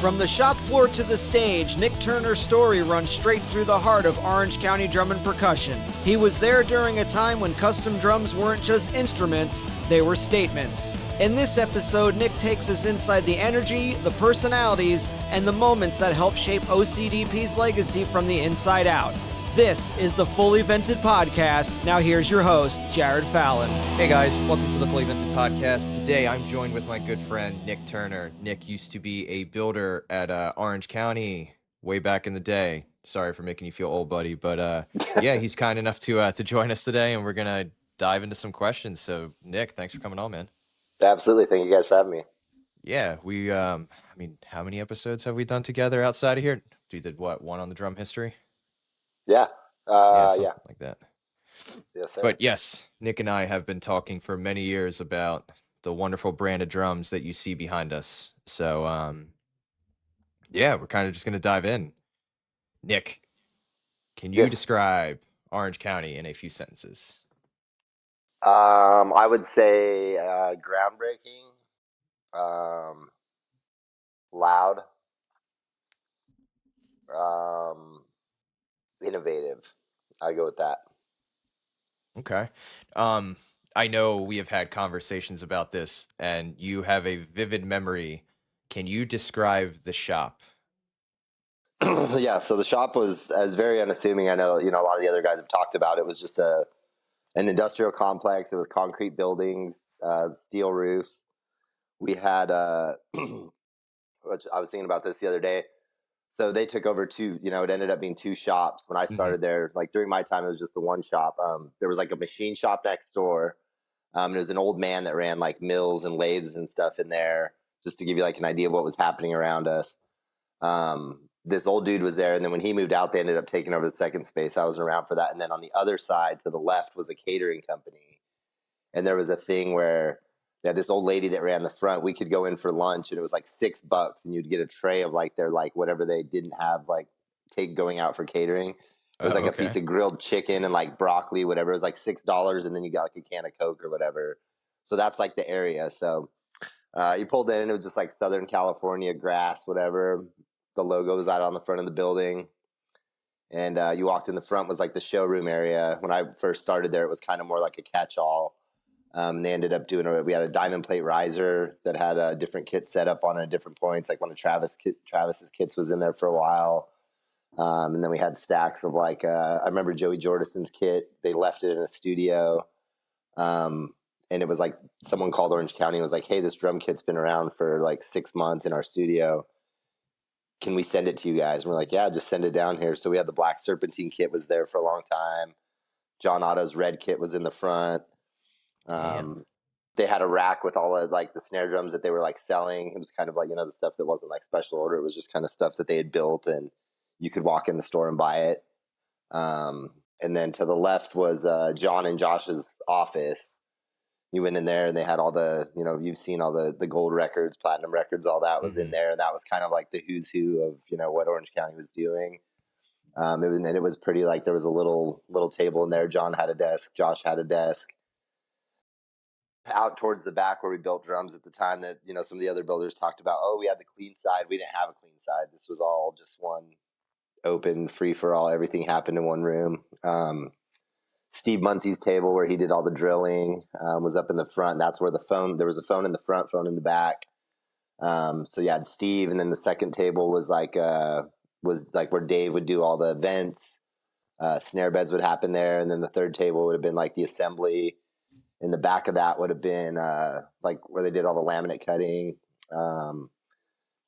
From the shop floor to the stage, Nick Turner's story runs straight through the heart of Orange County drum and percussion. He was there during a time when custom drums weren't just instruments, they were statements. In this episode, Nick takes us inside the energy, the personalities, and the moments that help shape O.C.D.P's legacy from the inside out. This is the Fully Vented Podcast. Now here's your host, Jared Fallon. Hey guys, welcome to the Fully Vented Podcast. Today I'm joined with my good friend, Nick Turner. Nick used to be a builder at Orange County way back in the day. Sorry for making you feel old, buddy, but yeah, he's kind enough to join us today, and we're going to dive into some questions. So Nick, thanks for coming on, man. Absolutely. Thank you guys for having me. Yeah, we, how many episodes have we done together outside of here? We did what, one on the drum history? Yeah. Something like that. Yes, sir. But yes, Nick and I have been talking for many years about the wonderful brand of drums that you see behind us. So, yeah, we're kind of just going to dive in. Nick, can you describe Orange County in a few sentences? I would say groundbreaking, loud, innovative. I go with that. Okay. I know we have had conversations about this, and you have a vivid memory. Can you describe the shop? Yeah, so the shop was very unassuming. I know, a lot of the other guys have talked about it. It was just an industrial complex. It was concrete buildings, steel roofs. We had, which I was thinking about this the other day. So they took over two, it ended up being two shops. When I started there, like during my time, it was just the one shop. There was like a machine shop next door. There was an old man that ran like mills and lathes and stuff in there, just to give you like an idea of what was happening around us. This old dude was there. And then when he moved out, they ended up taking over the second space. I wasn't around for that. And then on the other side to the left was a catering company. And there was a thing where this old lady that ran the front, we could go in for lunch and it was like $6 and you'd get a tray of like their like whatever they didn't have like going out for catering. It was like a piece of grilled chicken and like broccoli, whatever. It was like $6 and then you got like a can of Coke or whatever. So that's like the area. So you pulled in, it was just like Southern California grass, whatever. The logo was out on the front of the building. And you walked in, the front was like the showroom area. When I first started there, it was kind of more like a catch-all. They ended up we had a diamond plate riser that had a different kit set up on different points. Like one of Travis's kits was in there for a while. And then we had stacks of like, I remember Joey Jordison's kit. They left it in a studio. And it was like someone called Orange County and was like, hey, this drum kit's been around for like 6 months in our studio. Can we send it to you guys? And we're like, yeah, just send it down here. So we had the Black Serpentine kit was there for a long time. John Otto's red kit was in the front. They had a rack with all of like the snare drums that they were like selling. It was kind of like, the stuff that wasn't like special order. It was just kind of stuff that they had built and you could walk in the store and buy it. And then to the left was John and Josh's office. You went in there and they had all the, you've seen all the gold records, platinum records, all that was in there. And that was kind of like the who's who of, what Orange County was doing. It was pretty like there was a little table in there. John had a desk. Josh had a desk. Out towards the back where we built drums at the time that, some of the other builders talked about, we had the clean side. We didn't have a clean side. This was all just one open, free for all. Everything happened in one room. Steve Muncie's table where he did all the drilling was up in the front. That's where there was a phone in the front, phone in the back. So you had Steve, and then the second table was like where Dave would do all the events. Snare beds would happen there. And then the third table would have been like the assembly. In the back of that would have been like where they did all the laminate cutting,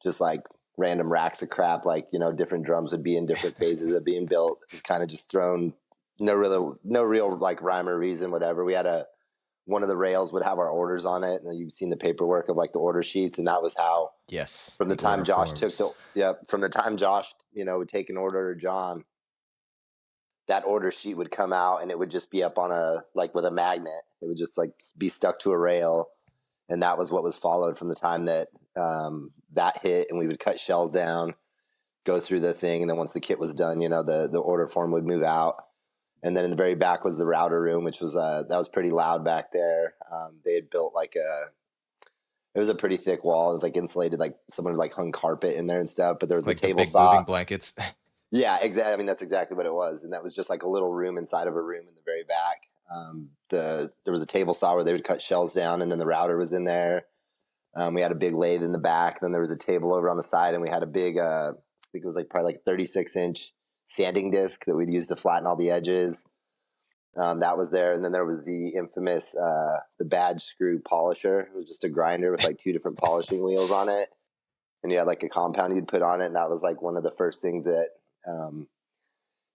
just like random racks of crap, like, different drums would be in different phases of being built. It's kind of just thrown, no real like rhyme or reason, whatever. We had one of the rails would have our orders on it, and you've seen the paperwork of like the order sheets, and that was how. Yes. From the time Josh would take an order to John, that order sheet would come out and it would just be up on with a magnet. It would just like be stuck to a rail. And that was what was followed from the time that that hit, and we would cut shells down, go through the thing. And then once the kit was done, the order form would move out. And then in the very back was the router room, which was, that was pretty loud back there. They had built like It was a pretty thick wall. It was like insulated, like someone like hung carpet in there and stuff. But there was Like the the table big moving saw. blankets. Yeah, exactly. I mean, that's exactly what it was, and that was just like a little room inside of a room in the very back. There was a table saw where they would cut shells down, and then the router was in there. We had a big lathe in the back. Then there was a table over on the side, and we had a big, I think it was like probably like 36-inch sanding disc that we'd use to flatten all the edges. That was there, and then there was the infamous the badge screw polisher. It was just a grinder with like 2 different polishing wheels on it, and you had like a compound you'd put on it, and that was like one of the first things that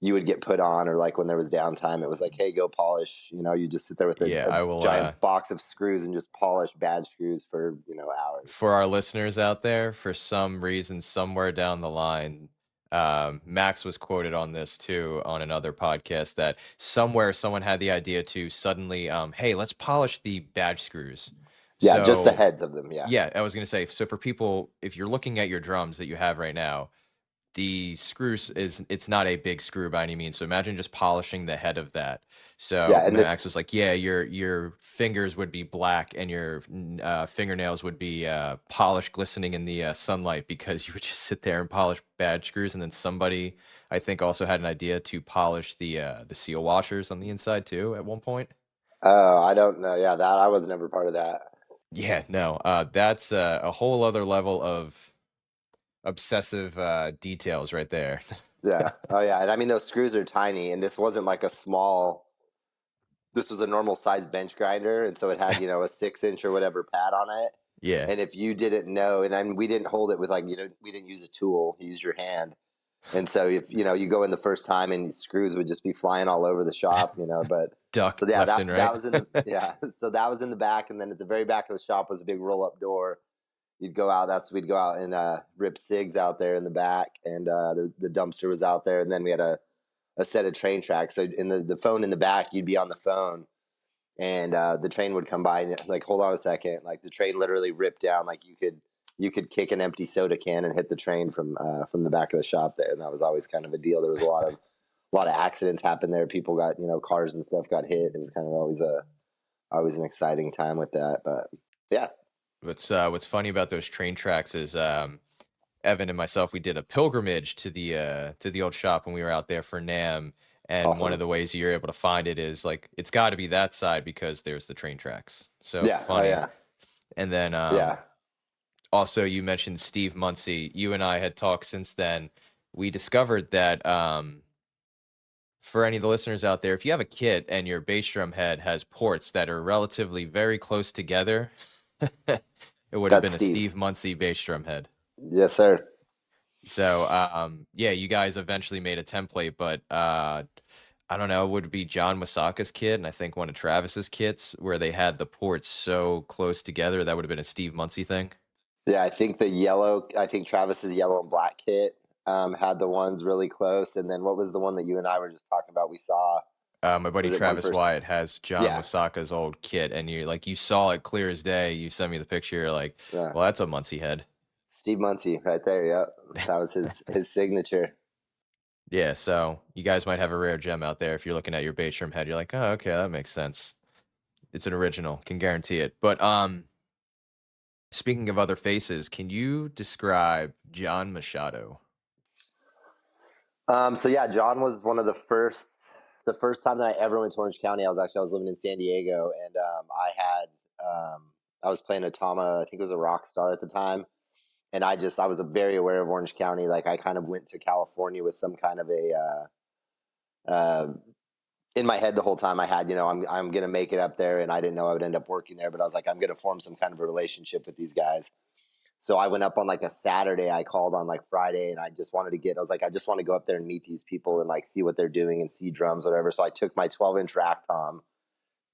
you would get put on, or like when there was downtime, it was like, hey, go polish. You just sit there with Yeah, I a will. giant box of screws and just polish badge screws for hours. For our listeners out there, for some reason, somewhere down the line, Max was quoted on this too on another podcast that somewhere someone had the idea to suddenly, hey, let's polish the badge screws. Yeah, just the So, heads of them. Yeah, yeah, I was going to say, so for people, if you're looking at your drums that you have right now, the screws it's not a big screw by any means. So imagine just polishing the head of that. So yeah, and Max this. was like, yeah, your fingers would be black and your fingernails would be polished, glistening in the sunlight because you would just sit there and polish badge screws. And then somebody, I think, also had an idea to polish the seal washers on the inside too at one point. Oh, I don't know. Yeah, that I was never part of that. Yeah, no, that's a whole other level of obsessive details right there. Yeah. Oh, yeah. And I mean, those screws are tiny, and this wasn't like a small. This was a normal size bench grinder, and so it had a 6-inch or whatever pad on it. Yeah. And if you didn't know, and I mean, we didn't hold it with like we didn't use a tool. You used your hand. And so if you go in the first time and screws would just be flying all over the shop, but Duck so yeah, left and that right. was in the so that was in the back, and then at the very back of the shop was a big roll up door. You'd go out. We'd go out and rip cigs out there in the back, and the dumpster was out there, and then we had a set of train tracks. So in the phone in the back, you'd be on the phone, and the train would come by and like, hold on a second, like the train literally ripped down, like you could kick an empty soda can and hit the train from the back of the shop there, and that was always kind of a deal. There was a lot of accidents happened there. People got cars and stuff got hit. It was kind of always an exciting time with that. But yeah. What's funny about those train tracks is Evan and myself, we did a pilgrimage to the old shop when we were out there for NAMM, and one Awesome. of the ways you're able to find it is like it's got to be that side because there's the train tracks. So Yeah. funny. Oh, yeah. And then Yeah. also you mentioned Steve Muncie. You and I had talked since then. We discovered that for any of the listeners out there, if you have a kit and your bass drum head has ports that are relatively very close together, it would have That's been a Steve. Steve Muncie bass drum head. Yes, sir. So, yeah, you guys eventually made a template, but I don't know, it would be John Wasaka's kit, and I think one of Travis's kits where they had the ports so close together, that would have been a Steve Muncie thing. Yeah, I think Travis's yellow and black kit had the ones really close, and then what was the one that you and I were just talking about? We saw. My buddy Travis Wyatt has John Yeah. Wasaka's old kit, and you saw it clear as day. You sent me the picture, you're like, Yeah. well, that's a Muncie head. Steve Muncie right there. Yep. That was his signature. Yeah, so you guys might have a rare gem out there if you're looking at your bass drum head. You're like, oh, okay, that makes sense. It's an original, can guarantee it. But speaking of other faces, can you describe John Machado? So yeah, John was one of the first time that I ever went to Orange County. I was living in San Diego, and I was playing a Tama. I think it was a Rockstar at the time. And I was very aware of Orange County. Like I kind of went to California with some kind of in my head the whole time. I had, I'm going to make it up there, and I didn't know I would end up working there, but I was like, I'm going to form some kind of a relationship with these guys. So I went up on like a Saturday. I called on like Friday, and I just want to go up there and meet these people and like see what they're doing and see drums, whatever. So I took my 12-inch rack tom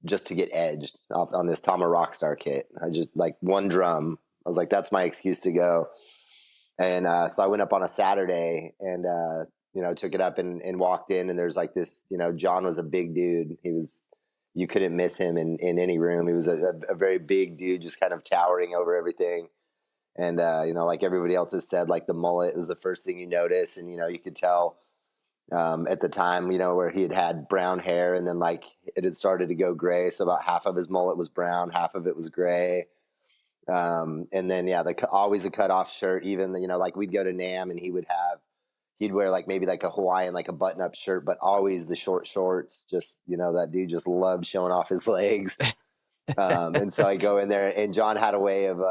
just to get edged on this Tama Rockstar kit. I just like one drum. I was like, that's my excuse to go. And so I went up on a Saturday and, took it up and walked in, and there's like this, John was a big dude. You couldn't miss him in any room. He was a very big dude, just kind of towering over everything. And, like everybody else has said, like the mullet was the first thing you notice. And, you could tell at the time, where he had brown hair, and then like it had started to go gray. So about half of his mullet was brown, half of it was gray. And then, always a cut off shirt, even, like we'd go to NAMM and he'd wear like maybe like a Hawaiian, like a button up shirt, but always the short shorts. Just, that dude just loved showing off his legs. And so I go in there, and John had a way of,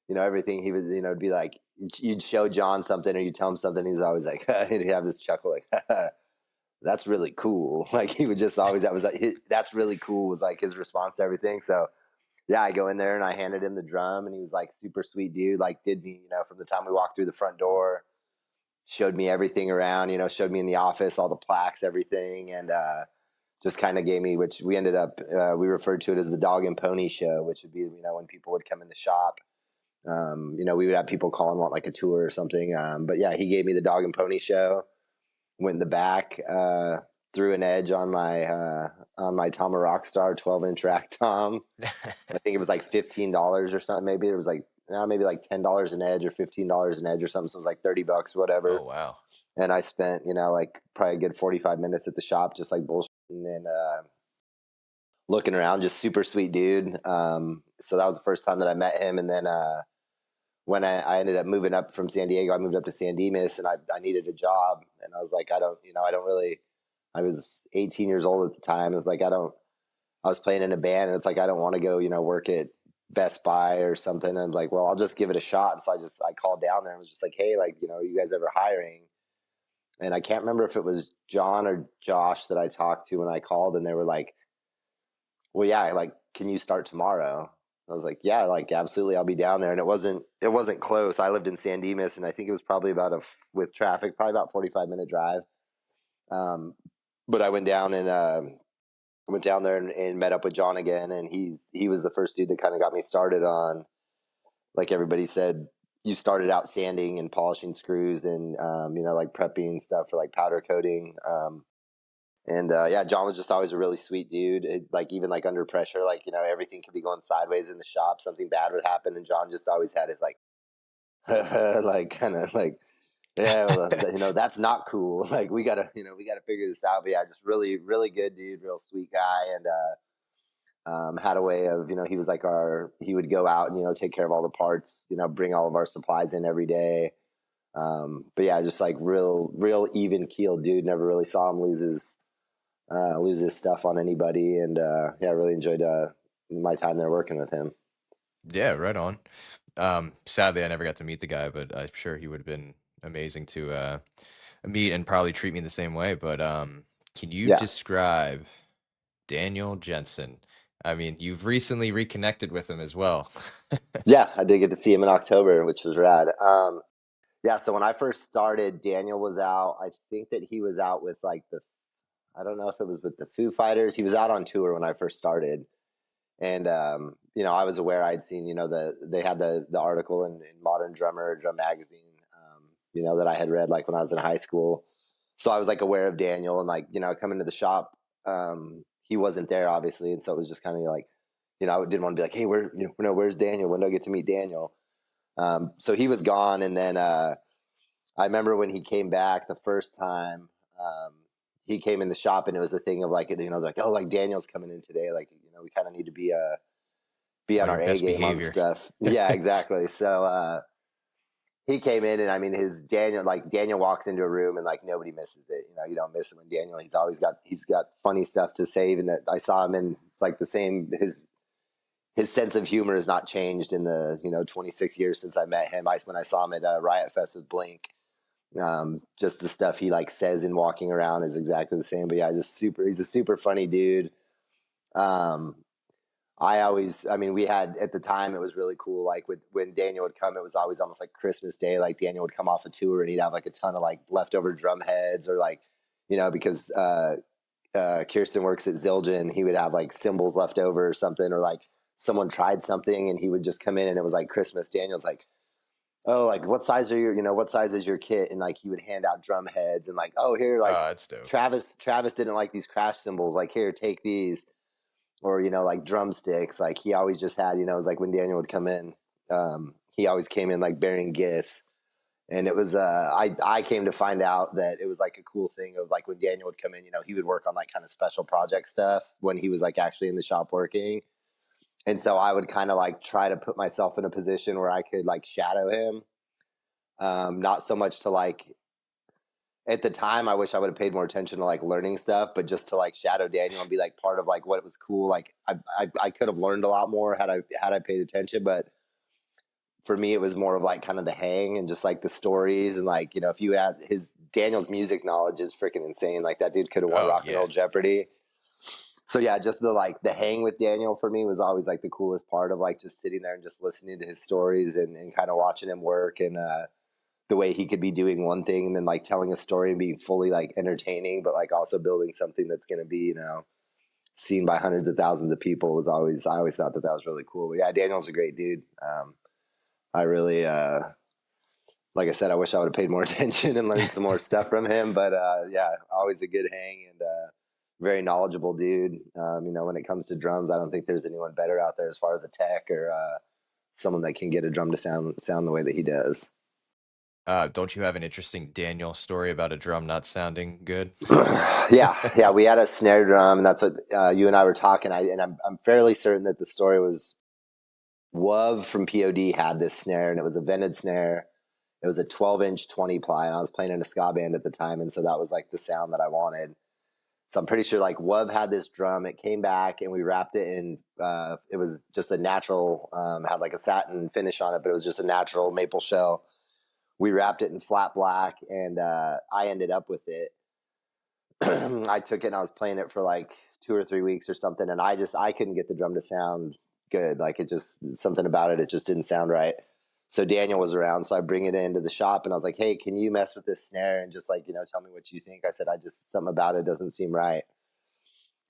everything. He was, it'd be like, you'd show John something or you tell him something. He's always like, he'd have this chuckle like, that's really cool. Like he would just always, that was like, that's really cool was like his response to everything. So yeah, I go in there and I handed him the drum, and he was like super sweet dude. Like did me, from the time we walked through the front door, showed me everything around, showed me in the office, all the plaques, everything. And, just kind of gave me, which we ended up, we referred to it as the dog and pony show, which would be, when people would come in the shop, we would have people call and want like a tour or something. But yeah, he gave me the dog and pony show, went in the back, threw an edge on my Tom Rockstar 12-inch rack tom. I think it was like $15 or something. Maybe it was like, maybe like $10 an edge or $15 an edge or something. So it was like $30 or whatever. Oh, wow. And I spent, like probably a good 45 minutes at the shop, just like bullshitting and looking around, just super sweet dude. So that was the first time that I met him. And then when I ended up moving up from San Diego, I moved up to San Dimas, and I needed a job. And I was like, I was 18 years old at the time. I was like, I was playing in a band, and it's like, I don't want to go, work at Best Buy or something. And I'm like, well, I'll just give it a shot. And so I called down there and was just like, hey, like, are you guys ever hiring? And I can't remember if it was John or Josh that I talked to when I called, and they were like, well, yeah, like, can you start tomorrow? I was like, yeah, like, absolutely. I'll be down there. And it wasn't close. I lived in San Dimas, and I think it was probably with traffic, probably about 45-minute drive. But I went down and went down there and met up with John again. And he was the first dude that kind of got me started on, like everybody said, you started out sanding and polishing screws and, like prepping stuff for like powder coating. Yeah, John was just always a really sweet dude. Like even like under pressure, like, everything could be going sideways in the shop. Something bad would happen. And John just always had his like, like kind of like, yeah, well, that's not cool. Like we gotta figure this out. But yeah, just really, really good dude, real sweet guy. And, had a way of, he was like he would go out and, take care of all the parts, bring all of our supplies in every day. But yeah, just like real even keeled dude. Never really saw him lose his stuff on anybody. And, yeah, I really enjoyed, my time there working with him. Yeah, right on. Sadly, I never got to meet the guy, but I'm sure he would have been amazing to meet and probably treat me the same way. But can you describe Daniel Jensen? I mean, you've recently reconnected with him as well. Yeah, I did get to see him in October, which was rad. Yeah, so when I first started, Daniel was out. I think that he was out with like I don't know if it was with the Foo Fighters. He was out on tour when I first started. And, I was aware I'd seen, they had the article in Modern Drummer, Drum Magazine, that I had read like when I was in high school. So I was like aware of Daniel and like, coming to the shop, he wasn't there obviously. And so it was just kind of like, I didn't want to be like, hey, where's Daniel? When do I get to meet Daniel? So he was gone. And then I remember when he came back the first time, he came in the shop, and it was a thing of like, like, oh, like Daniel's coming in today. Like, we kind of need to be on our A game on stuff. Yeah, exactly. So he came in, and I mean, Daniel walks into a room and like nobody misses it. You don't miss him when Daniel. He's got funny stuff to say. Even that I saw him, and it's like the same. His sense of humor has not changed in the 26 years since I met him. When I saw him at Riot Fest with Blink. Just the stuff he like says in walking around is exactly the same. But yeah, he's a super funny dude. We had at the time, it was really cool. Like when Daniel would come, it was always almost like Christmas Day. Like Daniel would come off a tour and he'd have like a ton of like leftover drum heads, or like, because Kirsten works at Zildjian, he would have like cymbals left over or something, or like someone tried something and he would just come in and it was like Christmas. Daniel's like, oh, like what size is your kit? And like he would hand out drum heads and like, oh, here, like that's dope. Travis didn't like these crash cymbals, like here, take these. Or, like drumsticks. Like he always just had, it was like when Daniel would come in, he always came in like bearing gifts. And it was, I came to find out that it was like a cool thing of like when Daniel would come in, he would work on like kind of special project stuff when he was like actually in the shop working. And so I would kind of like try to put myself in a position where I could like shadow him. Not so much to like, at the time, I wish I would have paid more attention to like learning stuff, but just to like shadow Daniel and be like part of like what was cool. Like I could have learned a lot more had I paid attention, but for me, it was more of like kind of the hang and just like the stories. And like, you know, if you add Daniel's music knowledge is freaking insane. Like that dude could have won Rock and Roll Jeopardy. So yeah, just the hang with Daniel for me was always like the coolest part of like just sitting there and just listening to his stories and kind of watching him work and the way he could be doing one thing and then like telling a story and being fully like entertaining, but like also building something that's going to be, you know, seen by hundreds of thousands of people was always, I always thought that was really cool. But yeah, Daniel's a great dude. I really, like I said, I wish I would have paid more attention and learned some more stuff from him. But yeah, always a good hang and very knowledgeable dude. You know, when it comes to drums, I don't think there's anyone better out there as far as a tech or someone that can get a drum to sound the way that he does. Don't you have an interesting Daniel story about a drum not sounding good? yeah, we had a snare drum, and that's what you and I were talking. I'm fairly certain that the story was Wov from POD had this snare, and it was a vented snare. It was a 12-inch 20 ply, and I was playing in a ska band at the time, and so that was like the sound that I wanted. So I'm pretty sure like Wov had this drum. It came back, and we wrapped it in. It was just a natural, had like a satin finish on it, but it was just a natural maple shell. We wrapped it in flat black, and I ended up with it. I took it and I was playing it for like 2 or 3 weeks or something, and I couldn't get the drum to sound good. Like it just something about it just didn't sound right. So Daniel was around, so I bring it into the shop and I was like, "Hey, can you mess with this snare and just like, you know, tell me what you think?" I said, something about it doesn't seem right.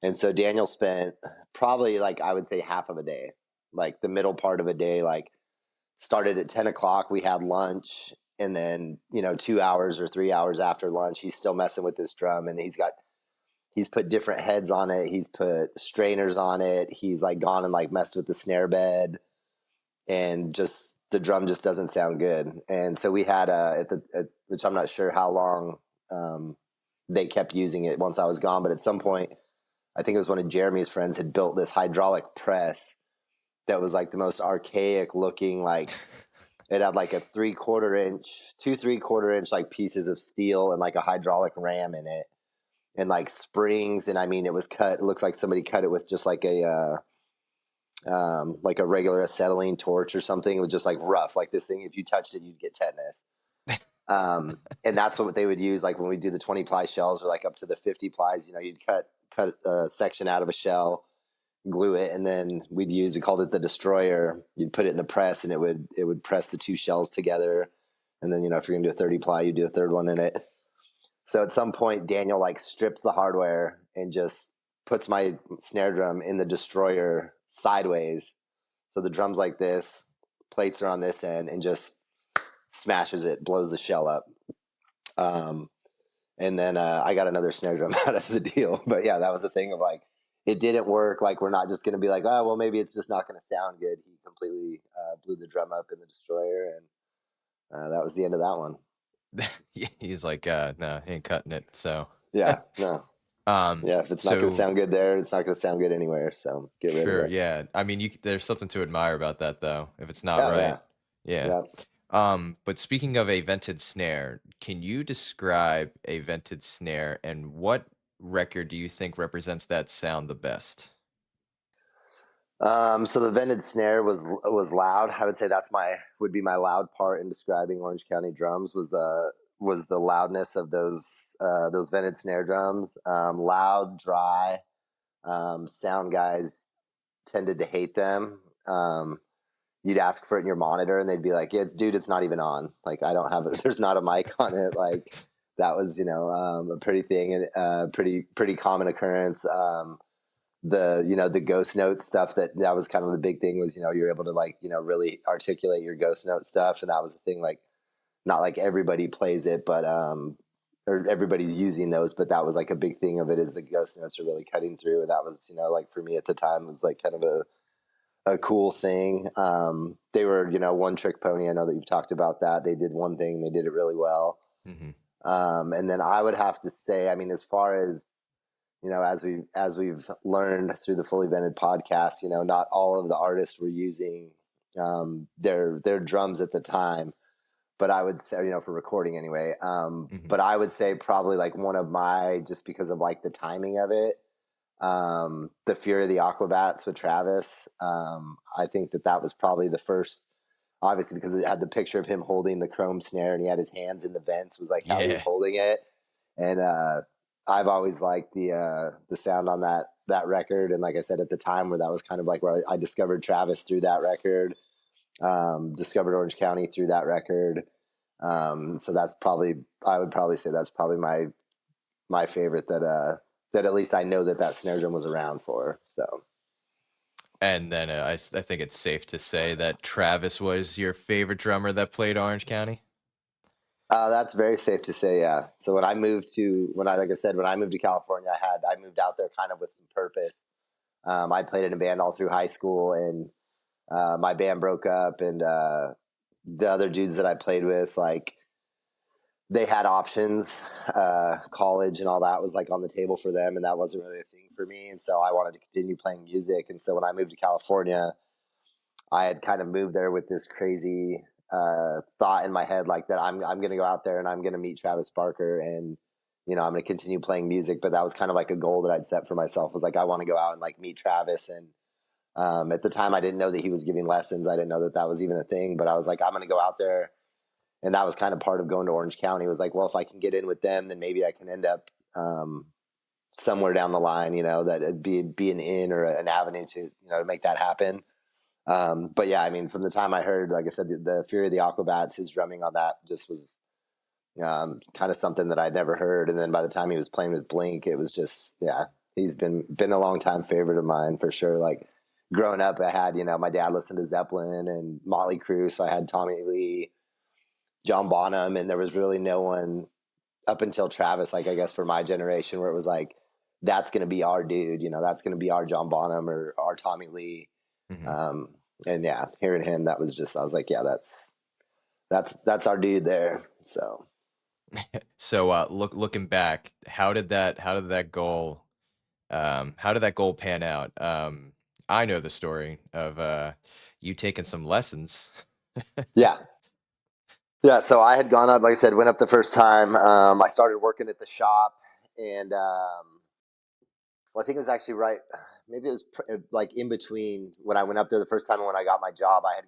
And so Daniel spent probably like I would say half of a day, like the middle part of a day, like started at 10 o'clock. We had lunch, and then, you know, 2 hours or 3 hours after lunch, he's still messing with this drum, and he's put different heads on it. He's put strainers on it. He's like gone and like messed with the snare bed, and just the drum just doesn't sound good. And so we had which I'm not sure how long they kept using it once I was gone, but at some point, I think it was one of Jeremy's friends had built this hydraulic press that was like the most archaic looking, like it had like a 3/4 inch, 3/4 inch like pieces of steel and like a hydraulic ram in it and like springs. And I mean, it was cut. It looks like somebody cut it with just like a regular acetylene torch or something. It was just like rough. Like this thing, if you touched it, you'd get tetanus. And that's what they would use. Like when we do the 20 ply shells or like up to the 50 plies, you know, you'd cut a section out of a shell, glue it, and then we called it the destroyer. You'd put it in the press and it would press the two shells together. And then, you know, if you're gonna do a 30 ply, you do a third one in it. So at some point, Daniel like strips the hardware and just puts my snare drum in the destroyer sideways. So the drum's like this, plates are on this end, and just smashes it, blows the shell up. And then I got another snare drum out of the deal. But yeah, that was the thing of like, it didn't work. Like, we're not just going to be like, oh, well, maybe it's just not going to sound good. He completely blew the drum up in the destroyer. And that was the end of that one. He's like, no, he ain't cutting it. So yeah, no. Yeah, if it's not going to sound good there, it's not going to sound good anywhere. So get rid of it. Yeah. I mean, there's something to admire about that, though. If it's not right, yeah. But speaking of a vented snare, can you describe a vented snare, and what record do you think represents that sound the best? So the vented snare was loud. I would say would be my loud part in describing Orange County drums was the loudness of those vented snare drums. Loud, dry. Sound guys tended to hate them. You'd ask for it in your monitor and they'd be like, "Yeah, dude, it's not even on. Like, I don't have it. There's not a mic on it." Like, that was, you know, a pretty thing and pretty common occurrence. The ghost note stuff that was kind of the big thing was, you know, you're able to like, you know, really articulate your ghost note stuff. And that was the thing, like, not like everybody plays it, but, or everybody's using those, but that was like a big thing of it is the ghost notes are really cutting through. And that was, you know, like for me at the time, it was like kind of a cool thing. They were, you know, one trick pony. I know that you've talked about that. They did one thing, they did it really well. Mm-hmm. And then I would have to say, I mean, as far as as we've learned through the Fully Vented podcast, not all of the artists were using their drums at the time. But I would say, for recording anyway. But I would say probably like one of my, just because of like the timing of it, the Fury of the Aquabats with Travis. I think that was probably the first, obviously because it had the picture of him holding the chrome snare and he had his hands in the vents, was like how he was holding it. And I've always liked the sound on that record. And like I said, at the time where that was kind of like where I discovered Travis through that record, discovered Orange County through that record. So I would probably say that's probably my favorite that at least I know that snare drum was around for. So. And then I think it's safe to say that Travis was your favorite drummer that played Orange County. That's very safe to say, yeah. So when I moved to California, I moved out there kind of with some purpose. I played in a band all through high school, and my band broke up, and the other dudes that I played with, like, they had options. College and all that was like on the table for them, and that wasn't really a thing for me. And so I wanted to continue playing music. And so when I moved to California, I had kind of moved there with this crazy thought in my head, like that I'm going to go out there and I'm going to meet Travis Barker, and I'm going to continue playing music. But that was kind of like a goal that I'd set for myself, was like, I want to go out and like meet Travis. And at the time I didn't know that he was giving lessons. I didn't know that was even a thing, but I was like, I'm going to go out there. And that was kind of part of going to Orange County, was like, well, if I can get in with them, then maybe I can end up somewhere down the line, that it'd be an in or an avenue to make that happen. But yeah, I mean, from the time I heard, like I said, the Fury of the Aquabats, his drumming on that just was kind of something that I'd never heard. And then by the time he was playing with Blink, it was just, yeah, he's been a long time favorite of mine for sure. Like growing up, I had, my dad listened to Zeppelin and Motley Crue. So I had Tommy Lee, John Bonham, and there was really no one up until Travis, like I guess for my generation, where it was like, that's going to be our dude, that's going to be our John Bonham or our Tommy Lee. And yeah, hearing him, that was just, I was like, yeah, that's our dude there. So, looking back, how did that goal pan out? I know the story of you taking some lessons. Yeah. So I had gone up, like I said, went up the first time. I started working at the shop, and well, I think it was actually right. Maybe it was like in between when I went up there the first time and when I got my job. I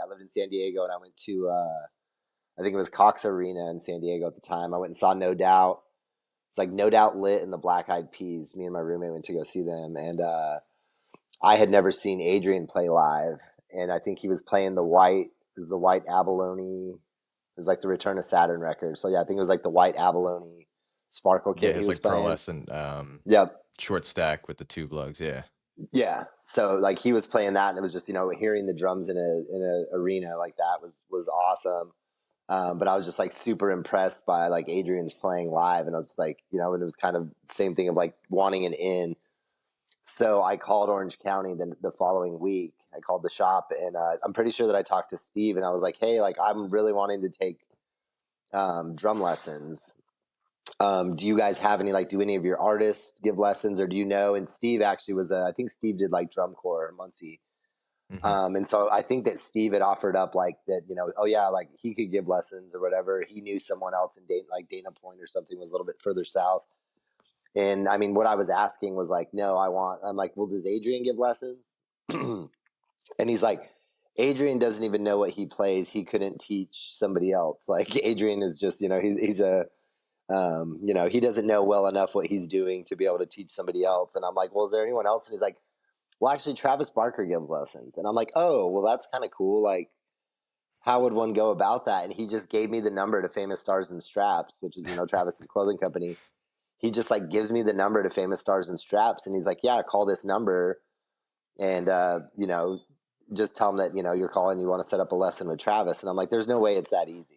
lived in San Diego, and I went to, I think it was Cox Arena in San Diego at the time. I went and saw No Doubt. It's like No Doubt Lit and the Black Eyed Peas. Me and my roommate went to go see them, and I had never seen Adrian play live, and I think he was playing the white abalone. It was like the Return of Saturn record. So yeah, I think it was like the white abalone sparkle kit. Yeah, it's like playing. pearlescent. Yep. Short stack with the tube lugs. Yeah. Yeah. So like he was playing that, and it was just hearing the drums in a arena like that was awesome. But I was just like super impressed by like Adrian's playing live, and I was just like, and it was kind of the same thing of like wanting an in. So I called Orange County the following week. I called the shop, and I'm pretty sure that I talked to Steve, and I was like, hey, like I'm really wanting to take drum lessons. Do you guys have any, like, do any of your artists give lessons, or do you know? And Steve actually was I think Steve did like drum corps Muncie. And so I think that Steve had offered up like that, oh yeah, like he could give lessons or whatever. He knew someone else in Dana Point or something, was a little bit further south. And I mean, what I was asking was like, no, I'm like, well, does Adrian give lessons? And he's like, Adrian doesn't even know what he plays. He couldn't teach somebody else. Like Adrian is just, he's a, he doesn't know well enough what he's doing to be able to teach somebody else. And I'm like, well, is there anyone else? And he's like, well, actually Travis Barker gives lessons. And I'm like, oh, well, that's kind of cool. Like, how would one go about that? And he just gave me the number to Famous Stars and Straps, which is, Travis's clothing company. He just like gives me the number to Famous Stars and Straps. And he's like, yeah, call this number. And, just tell him that, you're calling, you want to set up a lesson with Travis. And I'm like, there's no way it's that easy.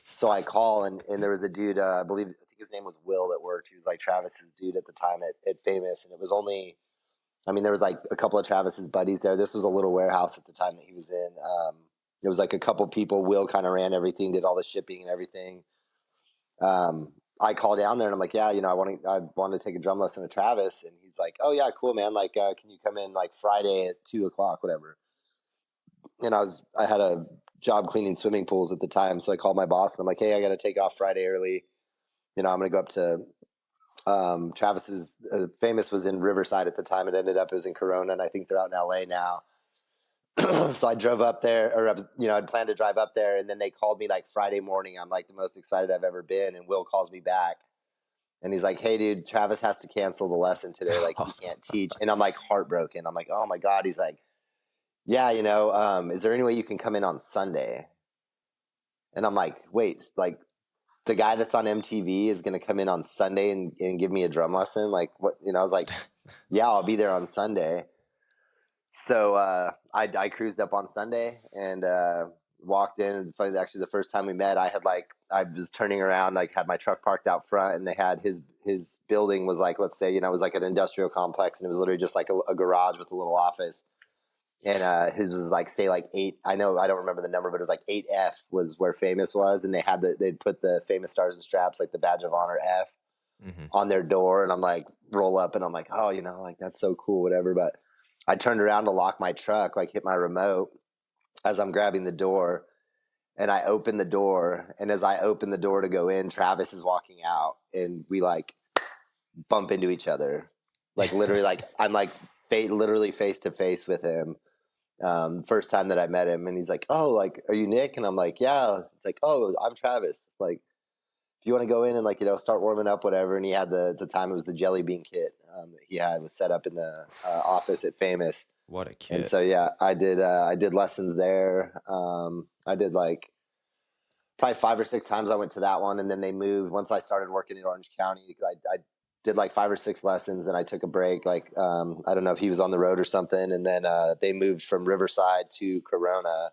So I call, and there was a dude, I think his name was Will, that worked. He was like Travis's dude at the time at Famous. And it was only, there was like a couple of Travis's buddies there. This was a little warehouse at the time that he was in. It was like a couple people. Will kind of ran everything, did all the shipping and everything. I call down there and I'm like, yeah, I want to take a drum lesson with Travis. And he's like, oh yeah, cool, man. Like, can you come in like Friday at 2:00, whatever. And I had a job cleaning swimming pools at the time. So I called my boss and I'm like, hey, I got to take off Friday early. I'm going to go up to Travis's Famous was in Riverside at the time. It was in Corona, and I think they're out in LA now. So I drove up there, or I'd planned to drive up there, and then they called me like Friday morning. I'm like the most excited I've ever been, and Will calls me back, and he's like, "Hey, dude, Travis has to cancel the lesson today. Like he can't teach." And I'm like heartbroken. I'm like, "Oh my god." He's like, "Yeah, is there any way you can come in on Sunday?" And I'm like, "Wait, like the guy that's on MTV is going to come in on Sunday and give me a drum lesson? Like what?" I was like, "Yeah, I'll be there on Sunday." So I cruised up on Sunday and walked in. And funny, actually, the first time we met, I was turning around, like had my truck parked out front, and they had his building was like, let's say, it was like an industrial complex, and it was literally just like a garage with a little office. And his was like, say like 8. I don't remember the number, but it was like 8F was where Famous was, and they'd put the Famous Stars and Straps, like the badge of honor F, on their door, and I'm like, roll up, and I'm like, oh, like that's so cool, whatever. But I turned around to lock my truck, like hit my remote as I'm grabbing the door, and I opened the door, and as I opened the door to go in, Travis is walking out, and we like bump into each other, like literally, like I'm like literally face to face with him. First time that I met him, and he's like, "Oh, like, are you Nick?" And I'm like, "Yeah." It's like, "Oh, I'm Travis." Like, if you want to go in and like start warming up, whatever. And he had the time it was the jelly bean kit that he had was set up in the office at Famous. What a kid! And so yeah, I did lessons there. I did like probably 5 or 6 times I went to that one, and then they moved once I started working in Orange County because I did like 5 or 6 lessons and I took a break. Like I don't know if he was on the road or something, and then they moved from Riverside to Corona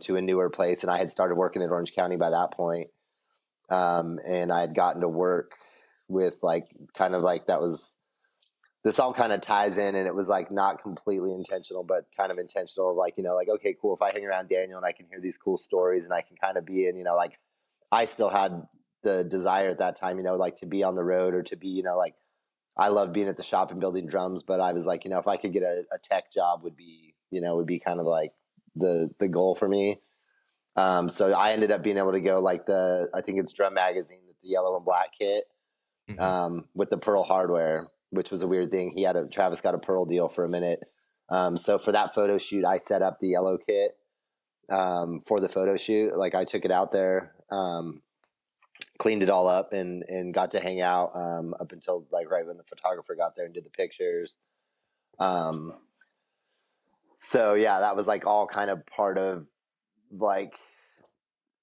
to a newer place, and I had started working at Orange County by that point. And I had gotten to work with like kind of like this all kind of ties in, and it was like not completely intentional, but kind of intentional. Like, like, okay, cool. If I hang around Daniel and I can hear these cool stories and I can kind of be in, like I still had the desire at that time, like to be on the road or to be, like I love being at the shop and building drums, but I was like, if I could get a tech job would be kind of like the goal for me. So I ended up being able to go like I think it's Drum Magazine, the yellow and black kit, with the Pearl hardware, which was a weird thing. Travis got a Pearl deal for a minute. So for that photo shoot, I set up the yellow kit for the photo shoot. Like I took it out there, cleaned it all up, and got to hang out up until like right when the photographer got there and did the pictures. So yeah, that was like all kind of part of like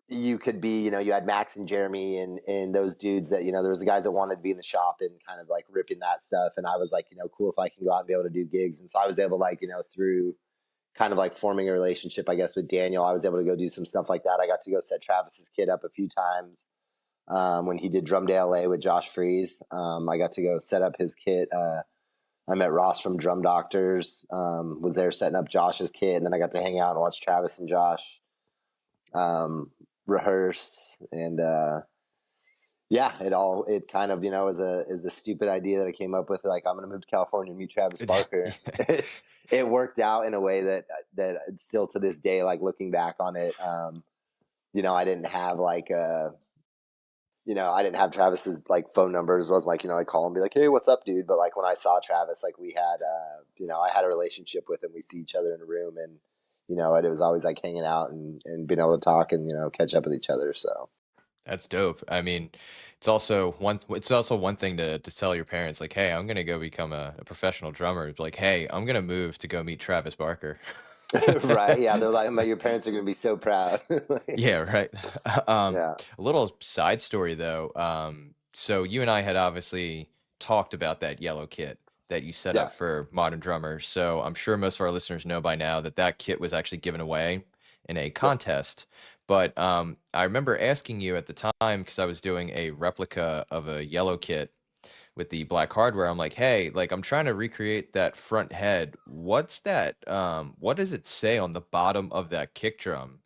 you could be, you had Max and Jeremy and those dudes that, there was the guys that wanted to be in the shop and kind of like ripping that stuff. And I was like, cool if I can go out and be able to do gigs. And so I was able like, through kind of like forming a relationship, I guess, with Daniel, I was able to go do some stuff like that. I got to go set Travis's kid up a few times when he did Drum Day LA with Josh Freeze. I got to go set up his kit. I met Ross from Drum Doctors, was there setting up Josh's kit. And then I got to hang out and watch Travis and Josh rehearse. And yeah, it kind of, is a stupid idea that I came up with. Like, I'm going to move to California and meet Travis Barker. It worked out in a way that still to this day, like looking back on it, I didn't have like I didn't have Travis's like phone numbers. It wasn't like, I call him and be like, hey, what's up, dude? But like when I saw Travis, like we had, I had a relationship with him. We see each other in a room, and, it was always like hanging out and being able to talk and, catch up with each other. So That's dope. I mean, it's also one thing to tell your parents, like, hey, I'm gonna go become a professional drummer. It's like, hey, I'm gonna move to go meet Travis Barker. right. Yeah. They're like, your parents are going to be so proud. Yeah, right. Yeah. A little side story though. So you and I had obviously talked about that yellow kit that you set Yeah. up for modern drummers. So I'm sure most of our listeners know by now that kit was actually given away in a contest. But I remember asking you at the time, because I was doing a replica of a yellow kit with the black hardware. I'm like, hey, like I'm trying to recreate that front head. What's that? What does it say on the bottom of that kick drum?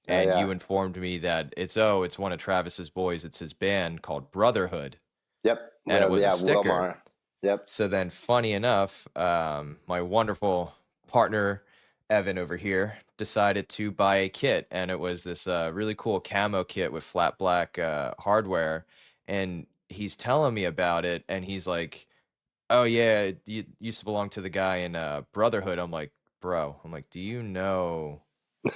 Oh and yeah. you informed me that it's one of Travis's boys. It's his band called Brotherhood, Yep. and it was a sticker. Wilmar. Yep. So then, funny enough, my wonderful partner Evan over here decided to buy a kit, and it was this really cool camo kit with flat black hardware. And he's telling me about it, and he's like, "Oh yeah, you used to belong to the guy in Brotherhood." I'm like, "Bro," I'm like, "Do you know?"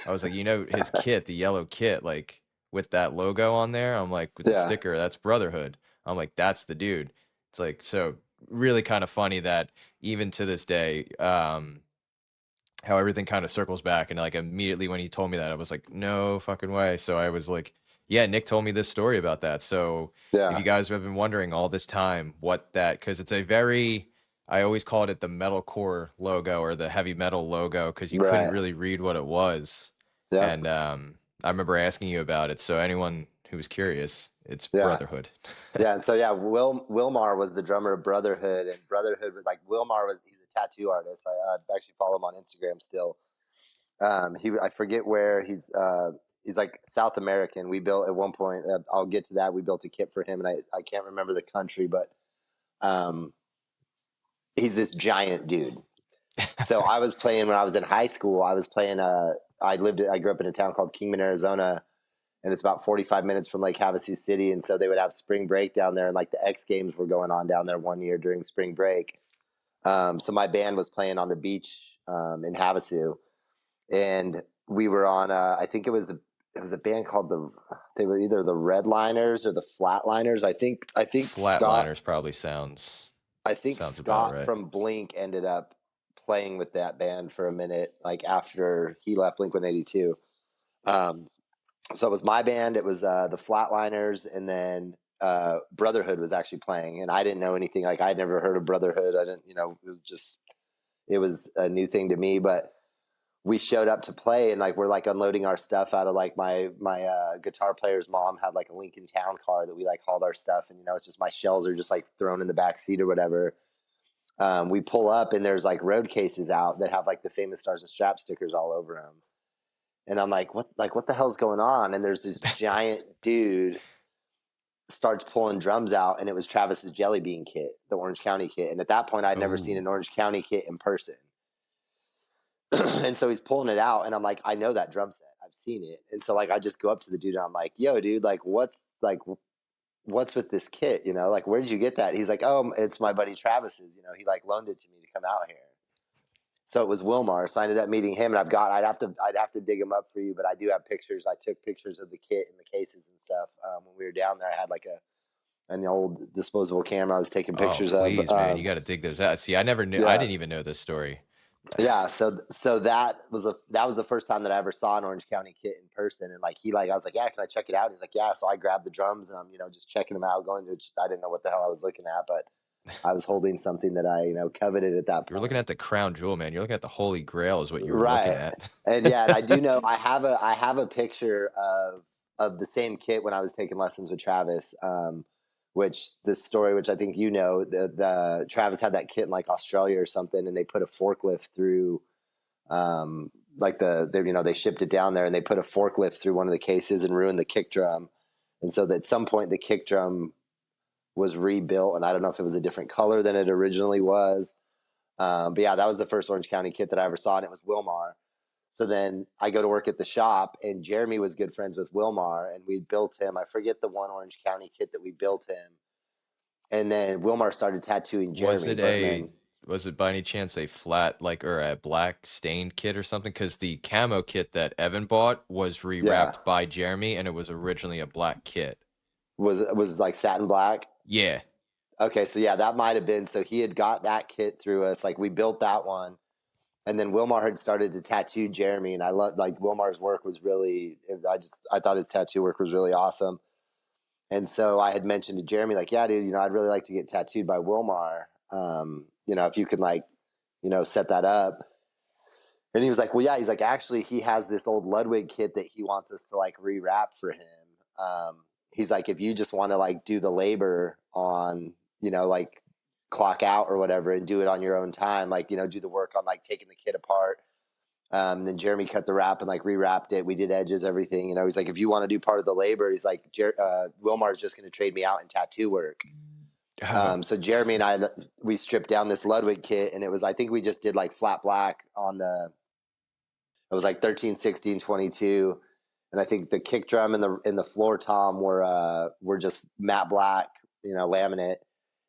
I was like, "You know his kit, the yellow kit, like with that logo on there." I'm like, "With the Yeah. sticker, that's Brotherhood." I'm like, "That's the dude." It's like so really kind of funny that even to this day, how everything kind of circles back. And like immediately when he told me that, I was like, no fucking way. So I was like, yeah, Nick told me this story about that. So if Yeah. you guys have been wondering all this time what that, because it's a very, I always called it the metalcore logo or the heavy metal logo because you couldn't Right. really read what it was. Yep. And I remember asking you about it. So anyone who was curious, it's Yeah. Brotherhood. Yeah. And so yeah, Wilmar was the drummer of Brotherhood, and Brotherhood was like he's a tattoo artist. I actually follow him on Instagram still. I forget where he's like South American. We built at one point. I'll get to that. We built a kit for him, and I can't remember the country, but um, he's this giant dude. So I was playing when I was in high school. I was playing. I grew up in a town called Kingman, Arizona, and it's about 45 minutes from Lake Havasu City. And so they would have spring break down there, and like the X Games were going on down there one year during spring break. So my band was playing on the beach in Havasu, and we were on. I think it was a band called they were either the Redliners or the Flatliners. I think Scott. Flatliners probably sounds I think about Scott right. from Blink ended up playing with that band for a minute, like after he left Blink 182. So it was my band, it was the Flatliners, and then Brotherhood was actually playing, and I didn't know anything. Like I'd never heard of Brotherhood. I didn't, it was a new thing to me. But we showed up to play, and like we're like unloading our stuff out of like my guitar player's mom had like a Lincoln Town car that we like hauled our stuff, and it's just my shells are just like thrown in the back seat or whatever. We pull up, and there's like road cases out that have like the Famous Stars and Strap stickers all over them. And I'm like, what the hell's going on? And there's this giant dude starts pulling drums out, and it was Travis's Jelly Bean kit, the Orange County kit. And at that point, I'd never seen an Orange County kit in person. And so he's pulling it out, and I'm like, I know that drum set. I've seen it. And so like I just go up to the dude, and I'm like, yo, dude, like what's with this kit? Like where did you get that? He's like, oh, it's my buddy Travis's. He like loaned it to me to come out here. So it was Wilmar. So I ended up meeting him, and I'd have to dig him up for you, but I do have pictures. I took pictures of the kit and the cases and stuff when we were down there. I had like an old disposable camera. I was taking pictures of. Please, man, you of. got to dig those out. See, I never knew. Yeah. I didn't even know this story. Yeah. So that was the first time that I ever saw an Orange County kit in person, and like I was like, yeah, can I check it out? He's like, yeah. So I grabbed the drums, and I'm just checking them out, I didn't know what the hell I was looking at, but I was holding something that I, coveted at that point. You're looking at the crown jewel, man. You're looking at the Holy Grail is what you were right. looking at. And yeah, and I do know I have a picture of the same kit when I was taking lessons with Travis. Which I think the Travis had that kit in like Australia or something, and they put a forklift through they shipped it down there, and they put a forklift through one of the cases and ruined the kick drum. And so at some point the kick drum was rebuilt, and I don't know if it was a different color than it originally was. But yeah, that was the first Orange County kit that I ever saw, and it was Wilmar. So then I go to work at the shop, and Jeremy was good friends with Wilmar, and we built him. I forget the one Orange County kit that we built him. And then Wilmar started tattooing Jeremy. Was it by any chance a flat or a black stained kit or something? Because the camo kit that Evan bought was rewrapped by Jeremy, and it was originally a black kit. Was like satin black? Yeah. Okay, so yeah, that might have been. So he had got that kit through us. Like we built that one, and then Wilmar had started to tattoo Jeremy, and I loved like Wilmar's work was really. I thought his tattoo work was really awesome, and so I had mentioned to Jeremy like, yeah, dude, I'd really like to get tattooed by Wilmar. If you could set that up. And he was like, well, yeah. He's like, actually, he has this old Ludwig kit that he wants us to like rewrap for him. He's like, if you just want to like do the labor on, like clock out or whatever and do it on your own time, like, do the work on like taking the kit apart Then Jeremy cut the wrap and like rewrapped it. We did edges, everything. He's like, if you want to do part of the labor, he's like, Wilmar's just going to trade me out in tattoo work. So Jeremy and I, we stripped down this Ludwig kit, and it was, I think we just did like flat black on it was like 13, 16, 22. And I think the kick drum and the floor tom were just matte black, laminate.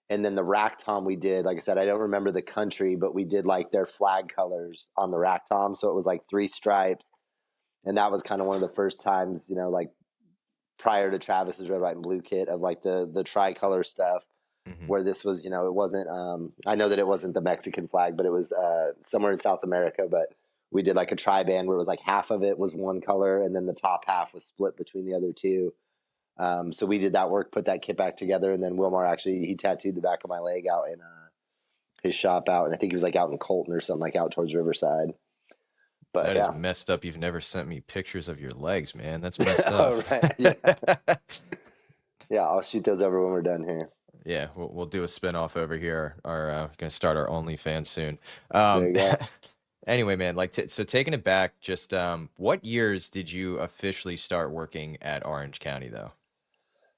And then the rack tom we did, like I said, I don't remember the country, but we did like their flag colors on the rack tom. So it was like 3 stripes. And that was kind of one of the first times, like prior to Travis's red, white, and blue kit of like the tricolor stuff, where this was, it wasn't, I know that it wasn't the Mexican flag, but it was somewhere in South America. But we did like a tri-band where it was like half of it was one color, and then the top half was split between the other two. So we did that work, put that kit back together, and then Wilmar he tattooed the back of my leg out in his shop out, and I think he was like out in Colton or something, like out towards Riverside. But that is messed up. You've never sent me pictures of your legs, man. That's messed up. Oh, right. Yeah. Yeah, I'll shoot those over when we're done here. Yeah, we'll do a spinoff over here. We're gonna start our OnlyFans soon. There you go. Anyway, man, like so taking it back, just what years did you officially start working at Orange County, though?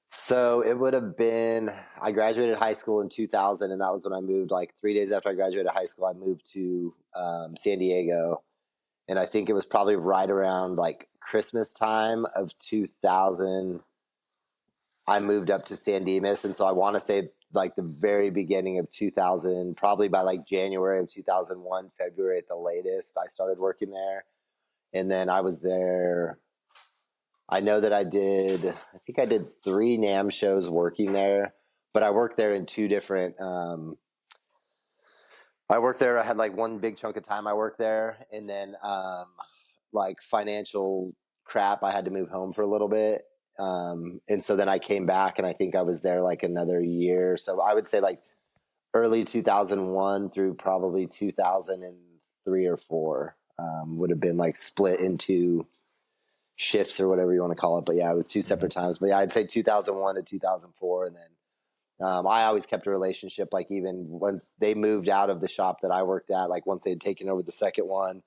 So it would have been, I graduated high school in 2000, and that was when I moved. Like 3 days after I graduated high school, I moved to San Diego, and I think it was probably right around like Christmas time of 2000. I moved up to San Dimas, and so I want to say like the very beginning of 2000, probably by like January of 2001, February at the latest, I started working there. And then I was there, I know that I did 3 NAMM shows working there, but I worked there in 2 different, I had like one big chunk of time I worked there, and then like financial crap, I had to move home for a little bit. And so then I came back, and I think I was there like another year. So I would say like early 2001 through probably 2003 or 4 would have been like split into shifts or whatever you want to call it. But yeah, it was 2 separate times. But yeah, I'd say 2001 to 2004. And then I always kept a relationship, like even once they moved out of the shop that I worked at, like once they had taken over the second one,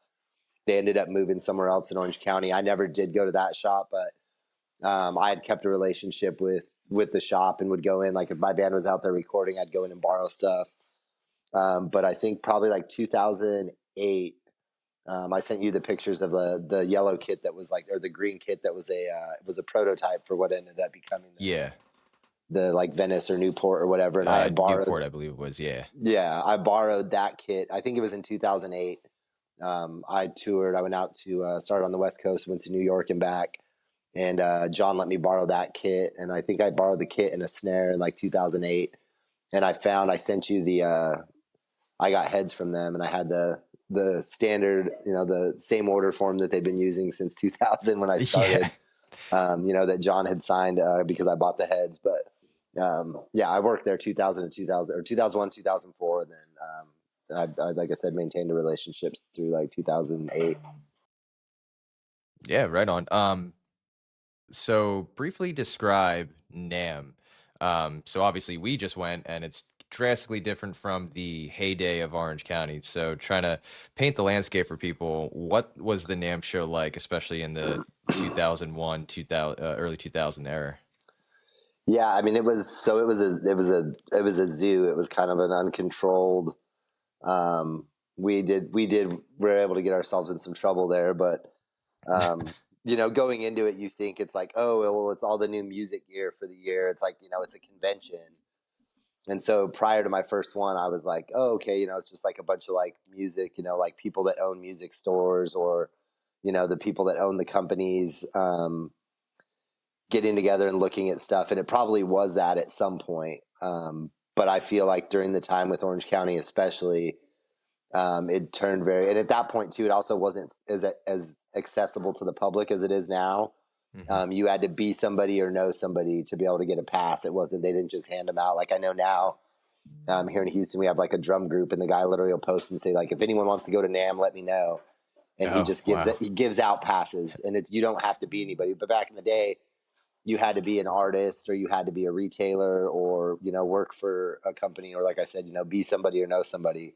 they ended up moving somewhere else in Orange County. I never did go to that shop, but I had kept a relationship with the shop and would go in, like if my band was out there recording, I'd go in and borrow stuff. But I think probably like 2008, I sent you the pictures of the yellow kit that was like, or the green kit that was it was a prototype for what ended up becoming the like Venice or Newport or whatever. And I borrowed Newport, I believe it was. Yeah, I borrowed that kit. I think it was in 2008. I toured. I went out to started on the West Coast, went to New York and back. And John let me borrow that kit, and I think I borrowed the kit and a snare in like 2008. And I sent you I got heads from them, and I had the standard, the same order form that they've been using since 2000 when I started. That John had signed because I bought the heads. But I worked there 2000 to 2000 or 2001, 2004, and then I like I said, maintained a relationship through like 2008. Yeah, right on. So briefly describe NAMM. So obviously we just went, and it's drastically different from the heyday of Orange County. So trying to paint the landscape for people, what was the NAMM show like, especially in the 2001, early 2000 era? Yeah, I mean, it was a zoo. It was kind of an uncontrolled. We were able to get ourselves in some trouble there, but going into it, you think it's like, oh, well, it's all the new music gear for the year. It's like, it's a convention. And so prior to my first one, I was like, oh, okay, it's just like a bunch of like music, like people that own music stores, or, the people that own the companies, getting together and looking at stuff. And it probably was that at some point. But I feel like during the time with Orange County, especially, it turned and at that point too, it also wasn't as accessible to the public as it is now. You had to be somebody or know somebody to be able to get a pass. They didn't just hand them out. Like I know now, here in Houston, we have like a drum group, and the guy literally will post and say like, if anyone wants to go to NAMM, let me know. And he just gives out passes, and you don't have to be anybody. But back in the day, you had to be an artist, or you had to be a retailer, or, work for a company, or like I said, be somebody or know somebody.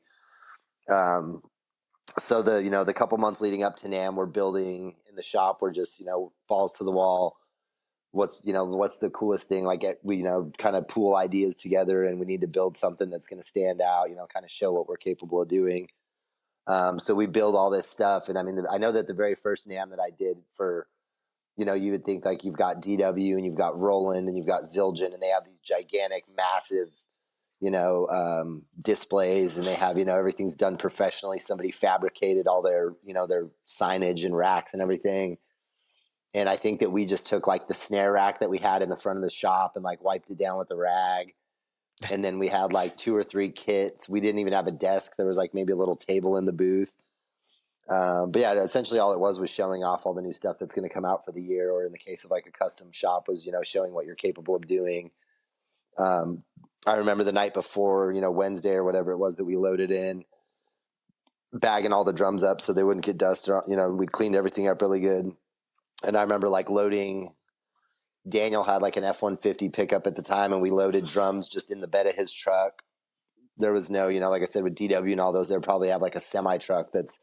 So the couple months leading up to NAMM, we're building in the shop. We're just balls to the wall. What's the coolest thing? Like we kind of pool ideas together, and we need to build something that's going to stand out. Kind of show what we're capable of doing. So we build all this stuff, and I mean, I know that the very first NAMM that I did for, you would think like you've got DW and you've got Roland and you've got Zildjian, and they have these gigantic, massive, displays, and they have, everything's done professionally. Somebody fabricated all their, their signage and racks and everything. And I think that we just took like the snare rack that we had in the front of the shop and like wiped it down with a rag. And then we had like 2 or 3 kits. We didn't even have a desk. There was like maybe a little table in the booth. But yeah, essentially all it was showing off all the new stuff that's going to come out for the year, or in the case of like a custom shop was, showing what you're capable of doing. I remember the night before, Wednesday or whatever it was that we loaded in, bagging all the drums up so they wouldn't get dust. We cleaned everything up really good. And I remember like loading, Daniel had like an F-150 pickup at the time, and we loaded drums just in the bed of his truck. There was no, like I said, with DW and all those, they'll probably have like a semi truck that's,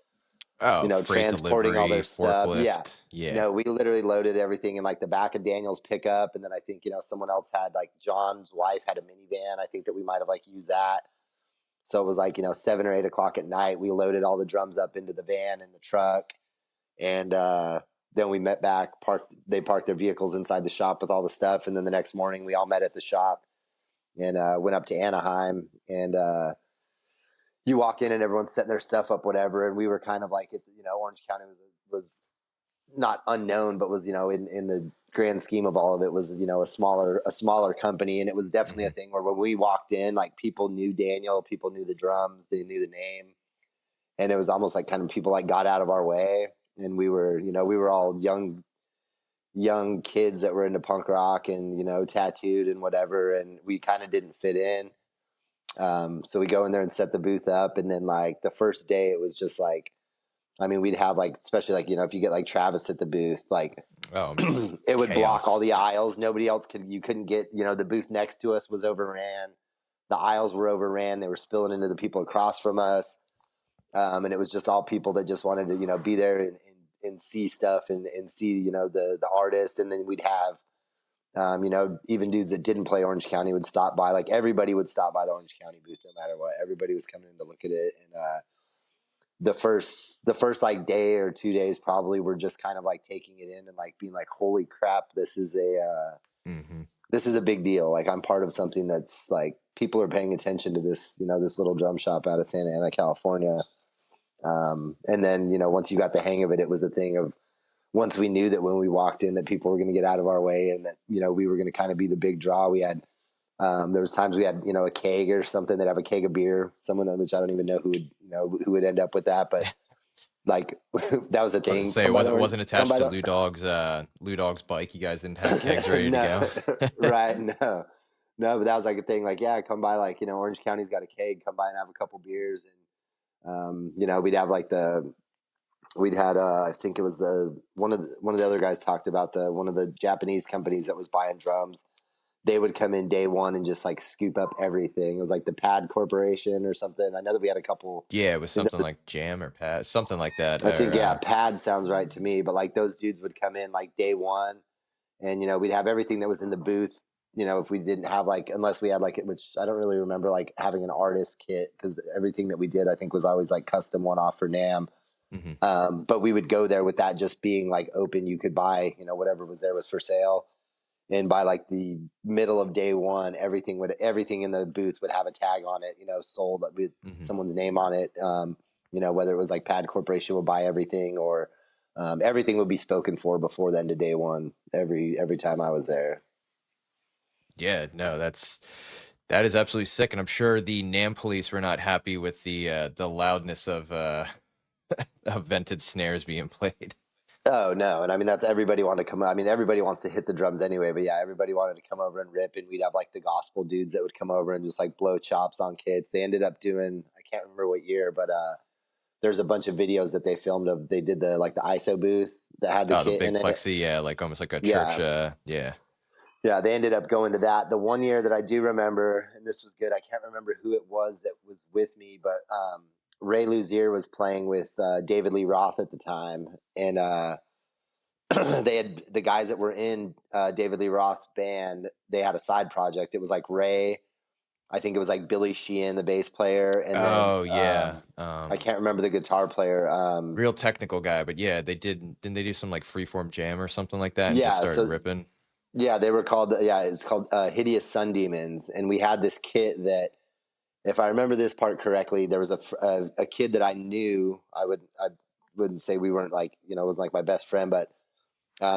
transporting all their stuff. Forklift. Yeah. We literally loaded everything in like the back of Daniel's pickup. And then I think, someone else had like John's wife had a minivan. I think that we might've like used that. So it was like, 7 or 8 o'clock at night, we loaded all the drums up into the van and the truck. And, then we met back, they parked their vehicles inside the shop with all the stuff. And then the next morning we all met at the shop and, went up to Anaheim, and, you walk in and everyone's setting their stuff up, whatever. And we were kind of like, Orange County was not unknown, but was, in the grand scheme of all of it was, a smaller company. And it was definitely a thing where when we walked in, like people knew Daniel, people knew the drums, they knew the name. And it was almost like kind of people like got out of our way. And we were, we were all young kids that were into punk rock and, tattooed and whatever. And we kind of didn't fit in. So we go in there and set the booth up. And then like the first day it was just like, I mean, we'd have like, especially like, if you get like Travis at the booth, like it would block all the aisles. Nobody else you couldn't get, the booth next to us was overran. The aisles were overran. They were spilling into the people across from us. And it was just all people that just wanted to, be there and see stuff and see, the artist. And then we'd have, even dudes that didn't play Orange County would stop by. Like everybody would stop by the Orange County booth no matter what. Everybody was coming in to look at it. And the first like day or 2 days probably were just kind of like taking it in and like being like, holy crap, this is a big deal. Like I'm part of something that's like people are paying attention to this, this little drum shop out of Santa Ana, California. And then, once you got the hang of it, it was a thing of, once we knew that when we walked in that people were going to get out of our way and that, we were going to kind of be the big draw. We had, there was times we had, a keg or something, that have a keg of beer, someone which I don't even know who would end up with that. But like that was the thing. Say it wasn't attached to Lou Dog's bike. You guys didn't have kegs ready to go. Right. No, but that was like a thing. Like, yeah, come by, like, Orange County's got a keg, come by and have a couple beers. And, we'd have like I think it was one of the other guys talked about one of the Japanese companies that was buying drums. They would come in day one and just like scoop up everything. It was like the Pad Corporation or something. I know that we had a couple. Yeah, it was something like Jam or Pad, something like that. I think, Pad sounds right to me. But like those dudes would come in like day one, and we'd have everything that was in the booth. If we didn't have like, unless we had like, which I don't really remember like having an artist kit, because everything that we did I think was always like custom one off for NAMM. But we would go there with that just being like open. You could buy, whatever was there was for sale. And by like the middle of day one, everything in the booth would have a tag on it, sold with someone's name on it. Whether it was like Pad Corporation would buy everything, or everything would be spoken for before then to day one, every time I was there. Yeah, no, that is absolutely sick. And I'm sure the NAMM police were not happy with the loudness of vented snares being played. Oh no. And I mean, that's everybody wanted to come. I mean, everybody wants to hit the drums anyway, but yeah, everybody wanted to come over and rip, and we'd have like the gospel dudes that would come over and just like blow chops on kids. They ended up doing, I can't remember what year, but there's a bunch of videos that they filmed of, they did the ISO booth that had the kit big in plexi, it. Like almost like a church. Yeah, they ended up going to that. The one year that I do remember, and this was good, I can't remember who it was that was with me, but Ray Luzier was playing with David Lee Roth at the time, and they had the guys that were in David Lee Roth's band. They had a side project. It was like Ray. I think it was like Billy Sheehan, the bass player, and then I can't remember the guitar player. Real technical guy, but yeah, didn't they do some like freeform jam or something like that and just Yeah, started so ripping? yeah, they were called it's called Hideous Sun Demons, and we had this kit that, if I remember this part correctly, there was a kid that I knew. I wouldn't say we weren't like, it was like my best friend, but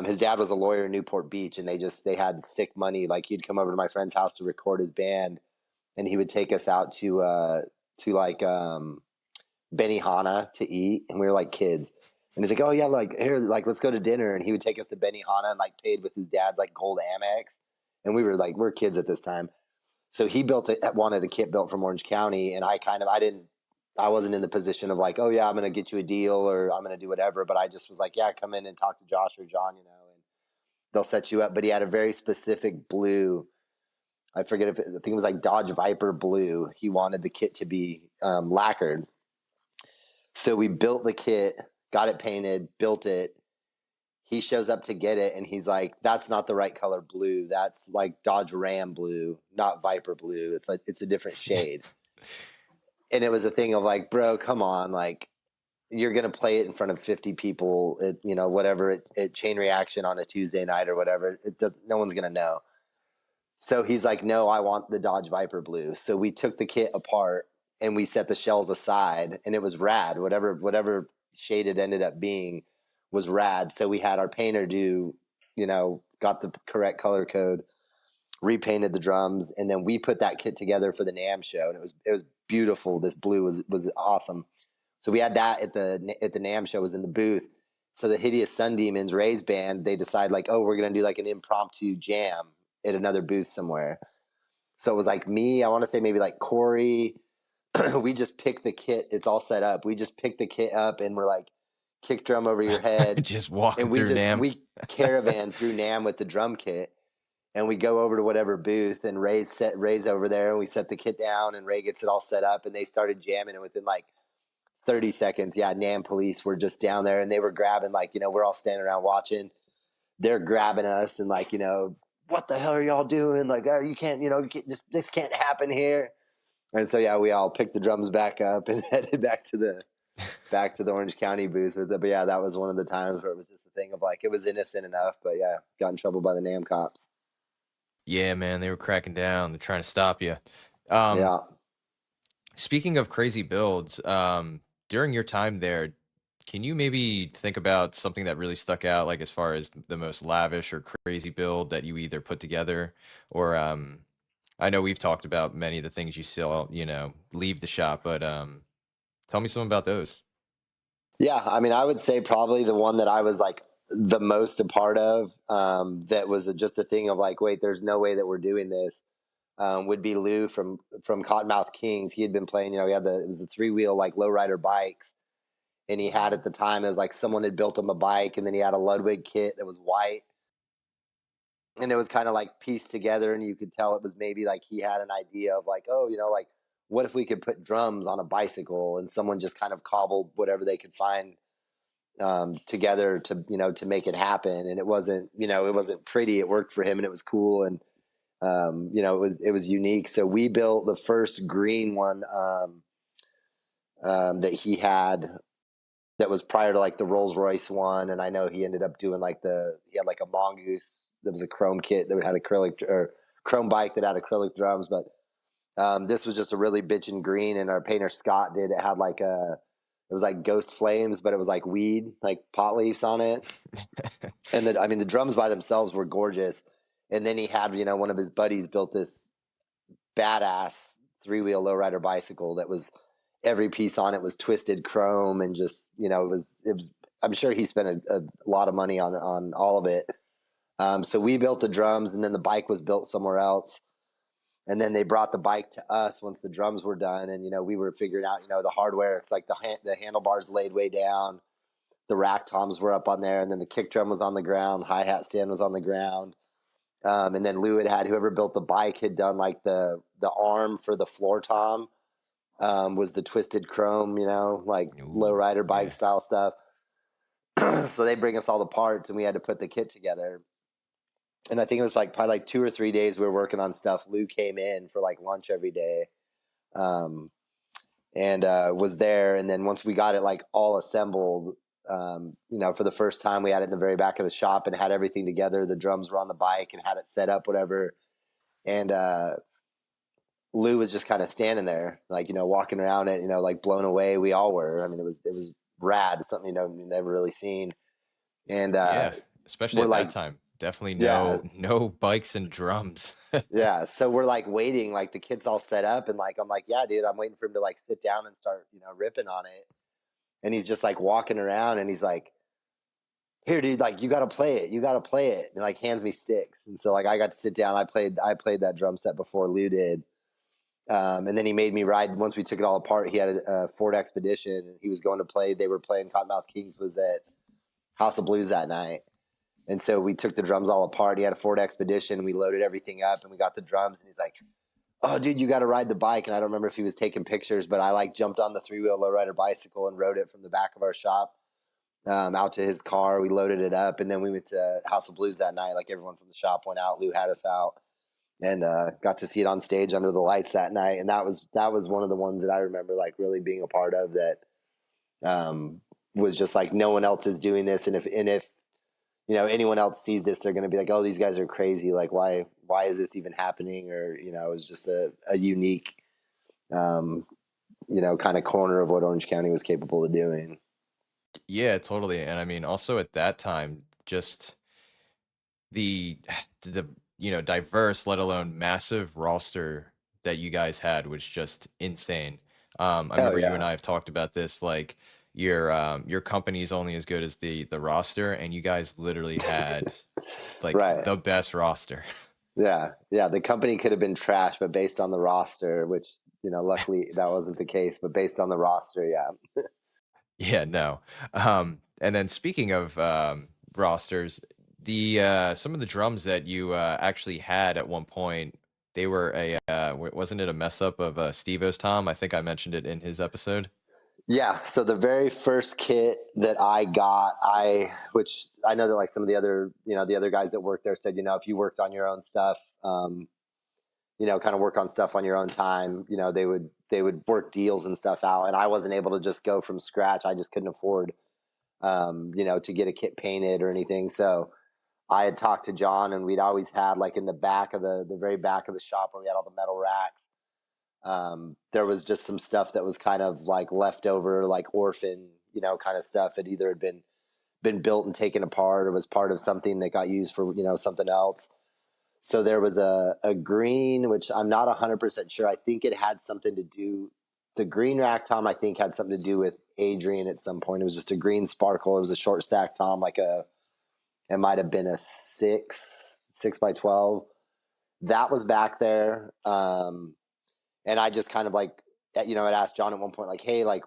his dad was a lawyer in Newport Beach, and they had sick money. Like, he'd come over to my friend's house to record his band, and he would take us out to like Benihana to eat, and we were like kids. And he's like, "Oh yeah, like here, like let's go to dinner." And he would take us to Benihana and like paid with his dad's like gold Amex. And we're kids at this time. So he wanted a kit built from Orange County, and I wasn't in the position of like, "Oh yeah, I'm gonna get you a deal or I'm gonna do whatever." But I just was like, "Yeah, come in and talk to Josh or John, and they'll set you up." But he had a very specific blue. I think it was like Dodge Viper blue. He wanted the kit to be lacquered. So we built the kit, got it painted, built it. He shows up to get it, and he's like, "That's not the right color blue. That's like Dodge Ram blue, not Viper blue. It's a different shade." And it was a thing of like, "Bro, come on, like you're gonna play it in front of 50 people at whatever at Chain Reaction on a Tuesday night or whatever. No one's gonna know." So he's like, "No, I want the Dodge Viper blue." So we took the kit apart and we set the shells aside, and it was rad. Whatever shade it ended up being was rad. So we had our painter got the correct color code, repainted the drums, and then we put that kit together for the NAMM show, and it was beautiful. This blue was awesome. So we had that at the NAMM show, was in the booth. So the Hideous Sun Demons, Ray's band, they decide like, "Oh, we're gonna do like an impromptu jam at another booth somewhere." So it was like me, I want to say maybe like Corey. We just picked the kit. It's all set up. We just picked the kit up, and we're like, kick drum over your head. Just walking And through NAMM. we caravan through NAMM with the drum kit, and we go over to whatever booth, and Ray's over there, and we set the kit down, and Ray gets it all set up, and they started jamming, and within like 30 seconds, NAMM police were just down there, and they were grabbing, like, we're all standing around watching. They're grabbing us and like, "What the hell are y'all doing? Like, oh, you can't, this can't happen here." And so, yeah, we all picked the drums back up and headed back to the Orange County booth with it. But yeah, that was one of the times where it was just a thing of like, it was innocent enough, but yeah, got in trouble by the NAMM cops. Yeah, man, they were cracking down. They're trying to stop you. Yeah. Speaking of crazy builds, during your time there, can you maybe think about something that really stuck out, like as far as the most lavish or crazy build that you either put together, or I know we've talked about many of the things you still, leave the shop, but tell me something about those. Yeah, I mean, I would say probably the one that I was like the most a part of, that was just a thing of like, wait, there's no way that we're doing this, would be Lou from Cottonmouth Kings. He had been playing, it was the 3-wheel like lowrider bikes, and he had at the time, it was like someone had built him a bike, and then he had a Ludwig kit that was white, and it was kind of like pieced together, and you could tell it was maybe like he had an idea of like, oh, like, what if we could put drums on a bicycle, and someone just kind of cobbled whatever they could find together to to make it happen. And it wasn't pretty. It worked for him, and it was cool, and it was unique. So we built the first green one that he had, that was prior to like the Rolls Royce one. And I know he ended up doing like he had like a Mongoose that was a chrome kit that had acrylic, or chrome bike that had acrylic drums. But this was just a really bitchin' green, and our painter Scott did. It had like it was like ghost flames, but it was like weed, like pot leaves on it. And the drums by themselves were gorgeous. And then he had, one of his buddies built this badass 3-wheel lowrider bicycle that was, every piece on it was twisted chrome, and just, it was, I'm sure he spent a lot of money on all of it. So we built the drums, and then the bike was built somewhere else. And then they brought the bike to us once the drums were done. And, we were figuring out, the hardware. It's like the handlebars laid way down. The rack toms were up on there. And then the kick drum was on the ground. The hi-hat stand was on the ground. And then Lou had whoever built the bike had done like the arm for the floor tom was the twisted chrome, like Ooh, lowrider bike yeah. style stuff. So they bring us all the parts and we had to put the kit together. And I think it was probably 2 or 3 days we were working on stuff. Lou came in for lunch every day. And was there. And then once we got it all assembled, for the first time we had it in the very back of the shop and had everything together. The drums were on the bike and had it set up, whatever. And Lou was just kind of standing there, walking around it, blown away. We all were. I mean, it was rad, something you've never really seen. And Yeah, especially we're at that time. Definitely yeah, no bikes and drums. yeah. So we're waiting, the kid's all set up, and I'm yeah, dude, I'm waiting for him to sit down and start, ripping on it. And he's just walking around, and he's like, "Here, dude, you got to play it. You got to play it." And hands me sticks. And so I got to sit down. I played that drum set before Lou did. And then he made me ride. Once we took it all apart, he had a Ford Expedition, and he was going to play. They were playing Cottonmouth Kings was at House of Blues that night. And so we took the drums all apart. He had a Ford Expedition. We loaded everything up, and we got the drums. And he's like, "Oh, dude, you got to ride the bike." And I don't remember if he was taking pictures, but I jumped on the 3-wheel lowrider bicycle and rode it from the back of our shop out to his car. We loaded it up, and then we went to House of Blues that night. Everyone from the shop went out. Lou had us out, and got to see it on stage under the lights that night. And that was one of the ones that I remember really being a part of. That was just no one else is doing this, and if anyone else sees this, they're going to be like, "Oh, these guys are crazy. Why is this even happening?" Or it was just a unique kind of corner of what Orange County was capable of doing. Yeah, totally. And I mean, also at that time, just the diverse, let alone massive roster that you guys had was just insane. I Oh remember you and yeah. I have talked about this, your company is only as good as the roster, and you guys literally had Right. the best roster. Yeah. The company could have been trash, but based on the roster, which luckily that wasn't the case, but based on the roster, yeah. Yeah, no. And then speaking of rosters, the some of the drums that you actually had at one point, they were wasn't it a mess up of Steve-O's Tom? I think I mentioned it in his episode. Yeah. So the very first kit that I got, which I know that some of the other, the other guys that worked there said, if you worked on your own stuff, kind of work on stuff on your own time, they would work deals and stuff out. And I wasn't able to just go from scratch. I just couldn't afford, to get a kit painted or anything. So I had talked to John, and we'd always had in the back of the very back of the shop where we had all the metal racks. There was just some stuff that was kind of leftover, orphan, kind of stuff. It either had been built and taken apart, or was part of something that got used for, something else. So there was a green, which I'm not 100% sure. I think it had something to do. The green rack tom, I think, had something to do with Adrian at some point. It was just a green sparkle. It was a short stack tom, it might have been a 6 by 12. That was back there. And I just kind of I'd asked John at one point, hey, I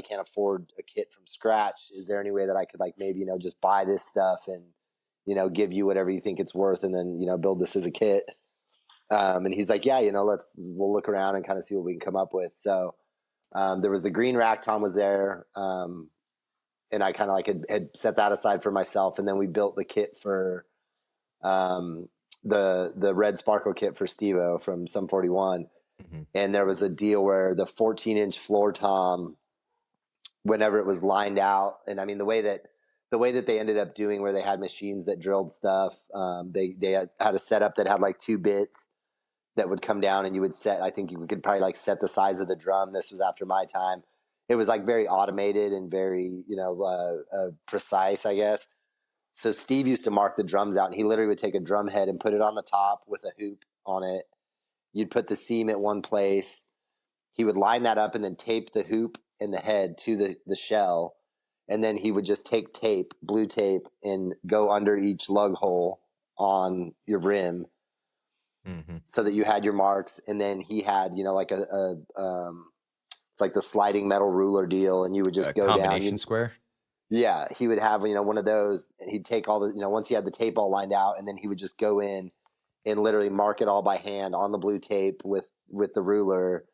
can't afford a kit from scratch. Is there any way that I could maybe, just buy this stuff and, give you whatever you think it's worth, and then, build this as a kit. And he's like, yeah, we'll look around and kind of see what we can come up with. So there was the green rack tom was there. And I kind of had set that aside for myself. And then we built the kit for the red sparkle kit for Steve-O from Sum 41. Mm-hmm. And there was a deal where the 14-inch floor tom, whenever it was lined out, and I mean the way that they ended up doing, where they had machines that drilled stuff, they had a setup that had 2 bits that would come down, and you would set. I think you could probably set the size of the drum. This was after my time. It was very automated and very precise, I guess. So Steve used to mark the drums out, and he literally would take a drum head and put it on the top with a hoop on it. You'd put the seam at one place. He would line that up and then tape the hoop and the head to the shell. And then he would just take tape, blue tape, and go under each lug hole on your rim, so that you had your marks. And then he had, it's like the sliding metal ruler deal, and you would just go down. Combination square? Yeah, he would have, one of those, and he'd take all the, once he had the tape all lined out, and then he would just go in and literally mark it all by hand on the blue tape with the ruler,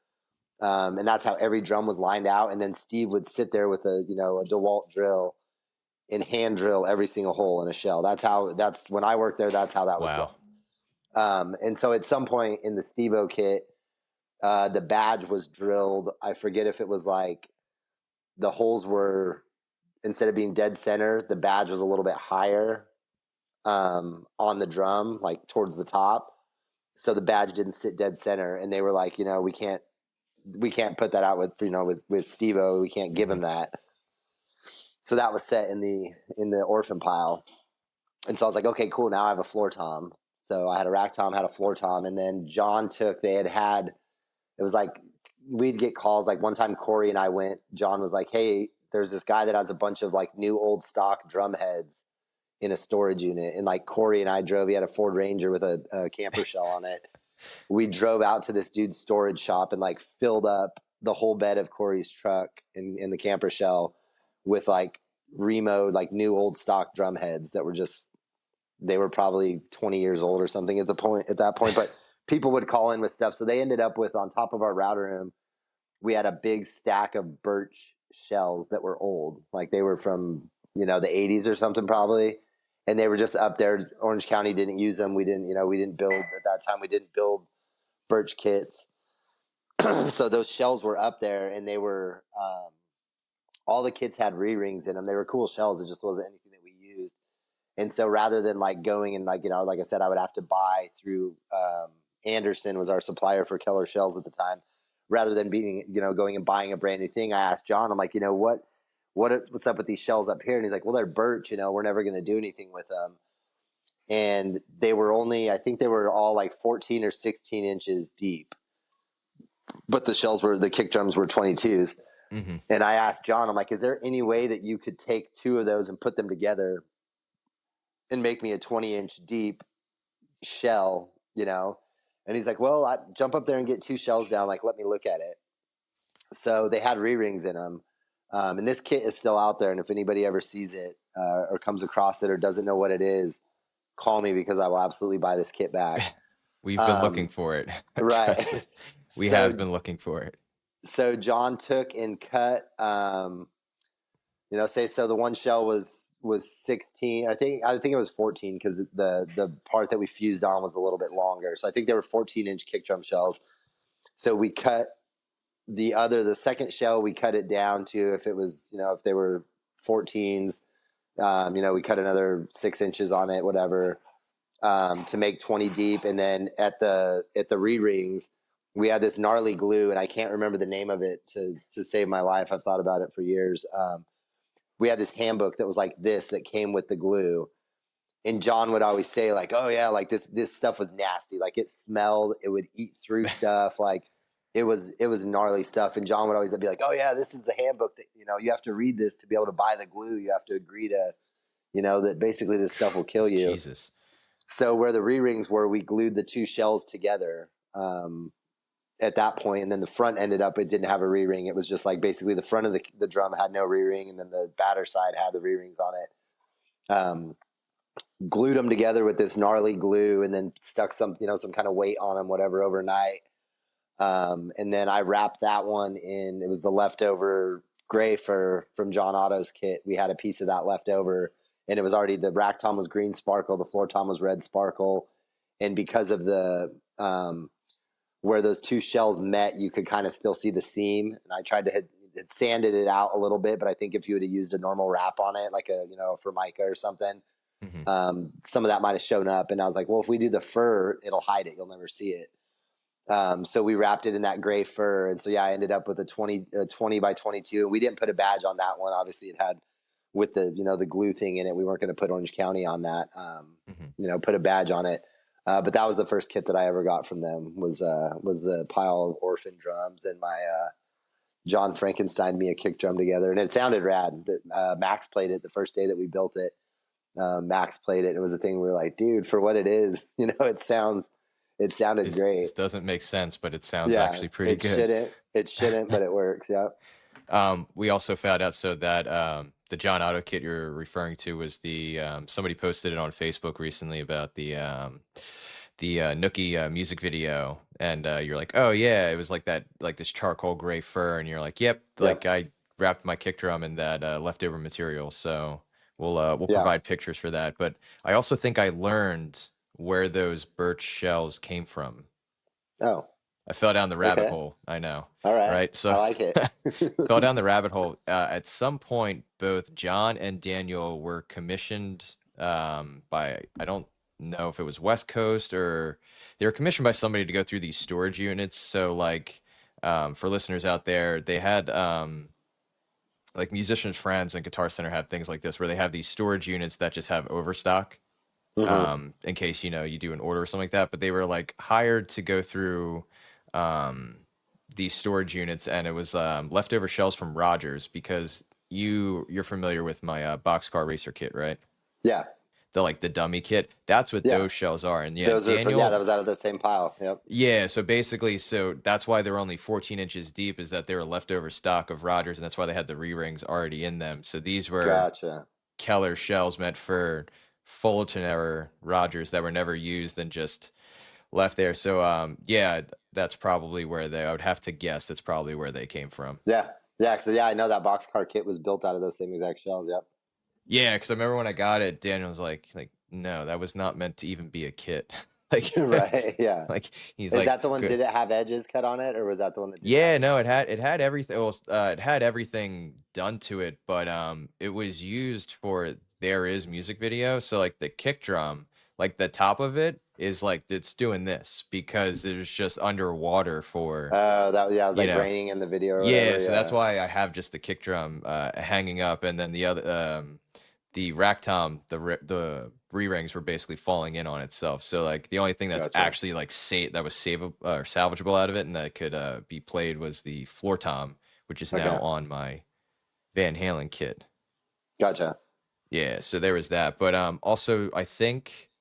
And that's how every drum was lined out. And then Steve would sit there with a DeWalt drill and hand drill every single hole in a shell. That's when I worked there, that's how that was done. And so at some point in the Steve-O kit, the badge was drilled. I forget if it was like the holes were, instead of being dead center, the badge was a little bit higher on the drum, like towards the top. So the badge didn't sit dead center. And they were like, we can't put that out with Steve-O. We can't give him that. So that was set in the orphan pile. And so I was like, okay, cool. Now I have a floor tom. So I had a rack tom, had a floor tom. And then John it was like, we'd get calls. Like one time Corey and I went, John was like, hey, there's this guy that has a bunch of like new old stock drum heads in a storage unit. And like Corey and I drove, he had a Ford Ranger with a camper shell on it. We drove out to this dude's storage shop and like filled up the whole bed of Corey's truck in the camper shell with like remote, like new old stock drum heads that were they were probably 20 years old or something at that point, but people would call in with stuff. So they ended up with, on top of our router room, we had a big stack of birch shells that were old. Like they were from, the 80s or something probably. And they were just up there. Orange County didn't use them. We didn't build at that time. We didn't build birch kits. So those shells were up there, and they were, all the kits had re-rings in them. They were cool shells. It just wasn't anything that we used. And so rather than like going and like I said, I would have to buy through, Anderson was our supplier for Keller shells at the time. Rather than going and buying a brand new thing, I asked John, I'm like, what's up with these shells up here? And he's like, well, they're birch, we're never going to do anything with them. And they were I think they were all like 14 or 16 inches deep, but the kick drums were 22s. Mm-hmm. And I asked John, I'm like, is there any way that you could take two of those and put them together and make me a 20-inch deep shell, And he's like, well, I jump up there and get two shells down. Like, let me look at it. So they had re-rings in them. And this kit is still out there. And if anybody ever sees it or comes across it or doesn't know what it is, call me, because I will absolutely buy this kit back. We've been looking for it. Right. We have been looking for it. So John took and cut, so the one shell was 16. I think it was 14 because the part that we fused on was a little bit longer. So I think they were 14-inch kick drum shells. So we cut the second shell, we cut it down to, if it was, if they were 14s, we cut another 6 inches on it, whatever, to make 20 deep. And then at the re-rings, we had this gnarly glue, and I can't remember the name of it to save my life. I've thought about it for years. We had this handbook that was like this, that came with the glue. And John would always say like, oh yeah, like this stuff was nasty. Like it smelled, it would eat through stuff. Like it was gnarly stuff. And John would always be like, oh yeah, this is the handbook that, you have to read this to be able to buy the glue. You have to agree to, that basically this stuff will kill you. Jesus. So where the re-rings were, we glued the two shells together at that point, and then the front ended up, it didn't have a re-ring. It was just like basically the front of the drum had no re-ring, and then the batter side had the re-rings on it. Glued them together with this gnarly glue, and then stuck some kind of weight on them, whatever, overnight. And then I wrapped that one in, it was the leftover gray fur from John Otto's kit. We had a piece of that left over, and it was already, the rack tom was green sparkle, the floor tom was red sparkle. And because of the, where those two shells met, you could kind of still see the seam. And I tried to hit sanded it out a little bit, but I think if you would have used a normal wrap on it, like a, Formica or something, some of that might have shown up. And I was like, well, if we do the fur, it'll hide it. You'll never see it. So we wrapped it in that gray fur. And so, yeah, I ended up with a 20 by 22. And we didn't put a badge on that one. Obviously it had, with the, the glue thing in it, we weren't going to put Orange County on that, put a badge on it. But that was the first kit that I ever got from them, was the pile of orphan drums, and my John Frankenstein me a kick drum together, and it sounded rad. Max played it the first day that we built it. Max played it. It was a thing we were like, dude, for what it is, it sounded great. It doesn't make sense, but it sounds actually pretty good. It shouldn't, but it works. Yeah. We also found out that the John Otto kit you're referring to was the somebody posted it on Facebook recently about the Nookie music video, and you're like, oh yeah, it was like that, like this charcoal gray fur, and you're like, yep, like Yep. I wrapped my kick drum in that leftover material, so we'll Yeah. provide pictures for that. But I also think I learned where those birch shells came from. Oh, I fell down the rabbit okay. hole. I know, All right. right? I So like it. fell down the rabbit hole. At some point, both John and Daniel were commissioned by, I don't know if it was West Coast, or they were commissioned by somebody to go through these storage units. So like for listeners out there, they had like Musicians Friends and Guitar Center have things like this where they have these storage units that just have overstock Hmm. in case, you know, you do an order or something like that. But they were like hired to go through um, these storage units, and it was leftover shells from Rodgers, because you're familiar with my boxcar racer kit, right? Yeah. The like the dummy kit. That's what Yeah. those shells are. And yeah, Those are from, yeah, that Daniel. was out of the same pile. Yep. Yeah, so basically, so that's why they're only 14 inches deep, is that they were leftover stock of Rodgers, and that's why they had the re-rings already in them. So these were Gotcha. Keller shells meant for Fullerton era Rodgers that were never used and just left there. So yeah, that's probably where I would have to guess that's probably where they came from. Yeah. Yeah. So yeah, I know that boxcar kit was built out of those same exact shells. Yep. Yeah, because I remember when I got it, Daniel was like, no, that was not meant to even be a kit. Like, Right. Yeah. like he's Is like, that the one? good. Did it have edges cut on it, or was that the one that didn't have Yeah, any no, edges? it had everything. Well, it had everything done to it, but it was used for There Is music video. So like the kick drum, like the top of it is like it's doing this because it's just underwater for, Oh, that yeah, it was you like know. raining in the video or Yeah, whatever. so that's Yeah. why I have just the kick drum hanging up, and then the other the rack tom, the re-rings were basically falling in on itself. So like the only thing that's Gotcha. actually like that was savable or salvageable out of it and that could be played was the floor tom, which is now Okay. on my Van Halen kit. Gotcha. Yeah, so there was that. But also I think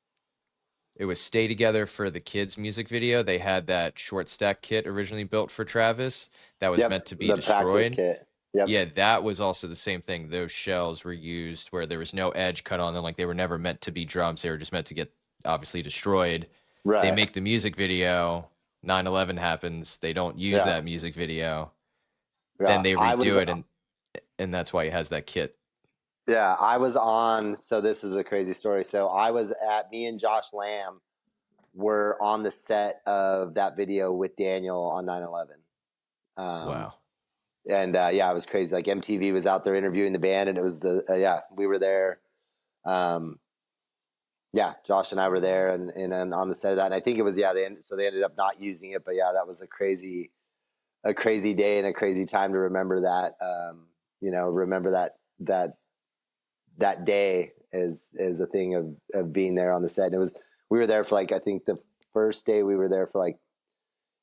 it was Stay Together for the Kids music video. They had that short stack kit originally built for Travis that was meant Yep. to be The practice destroyed. kit. Yep. Yeah, that was also the same thing. Those shells were used where there was no edge cut on them. Like they were never meant to be drums. They were just meant to get obviously destroyed. They Right. make the music video. 9/11 happens. They don't use Yeah. that music video. Then Yeah. they I was. redo it, and that's why he has that kit. Yeah, I was on. So this is a crazy story. So I was at me and Josh Lamb were on the set of that video with Daniel on 9/11. Wow. And yeah, it was crazy. Like MTV was out there interviewing the band, and it was the yeah, we were there. Um, yeah, Josh and I were there, and on the set of that. And I think it was yeah. So they ended up not using it, but yeah, that was a crazy day and a crazy time to remember that. Remember that day is a thing of being there on the set. And it was we were there for like I think the first day we were there for like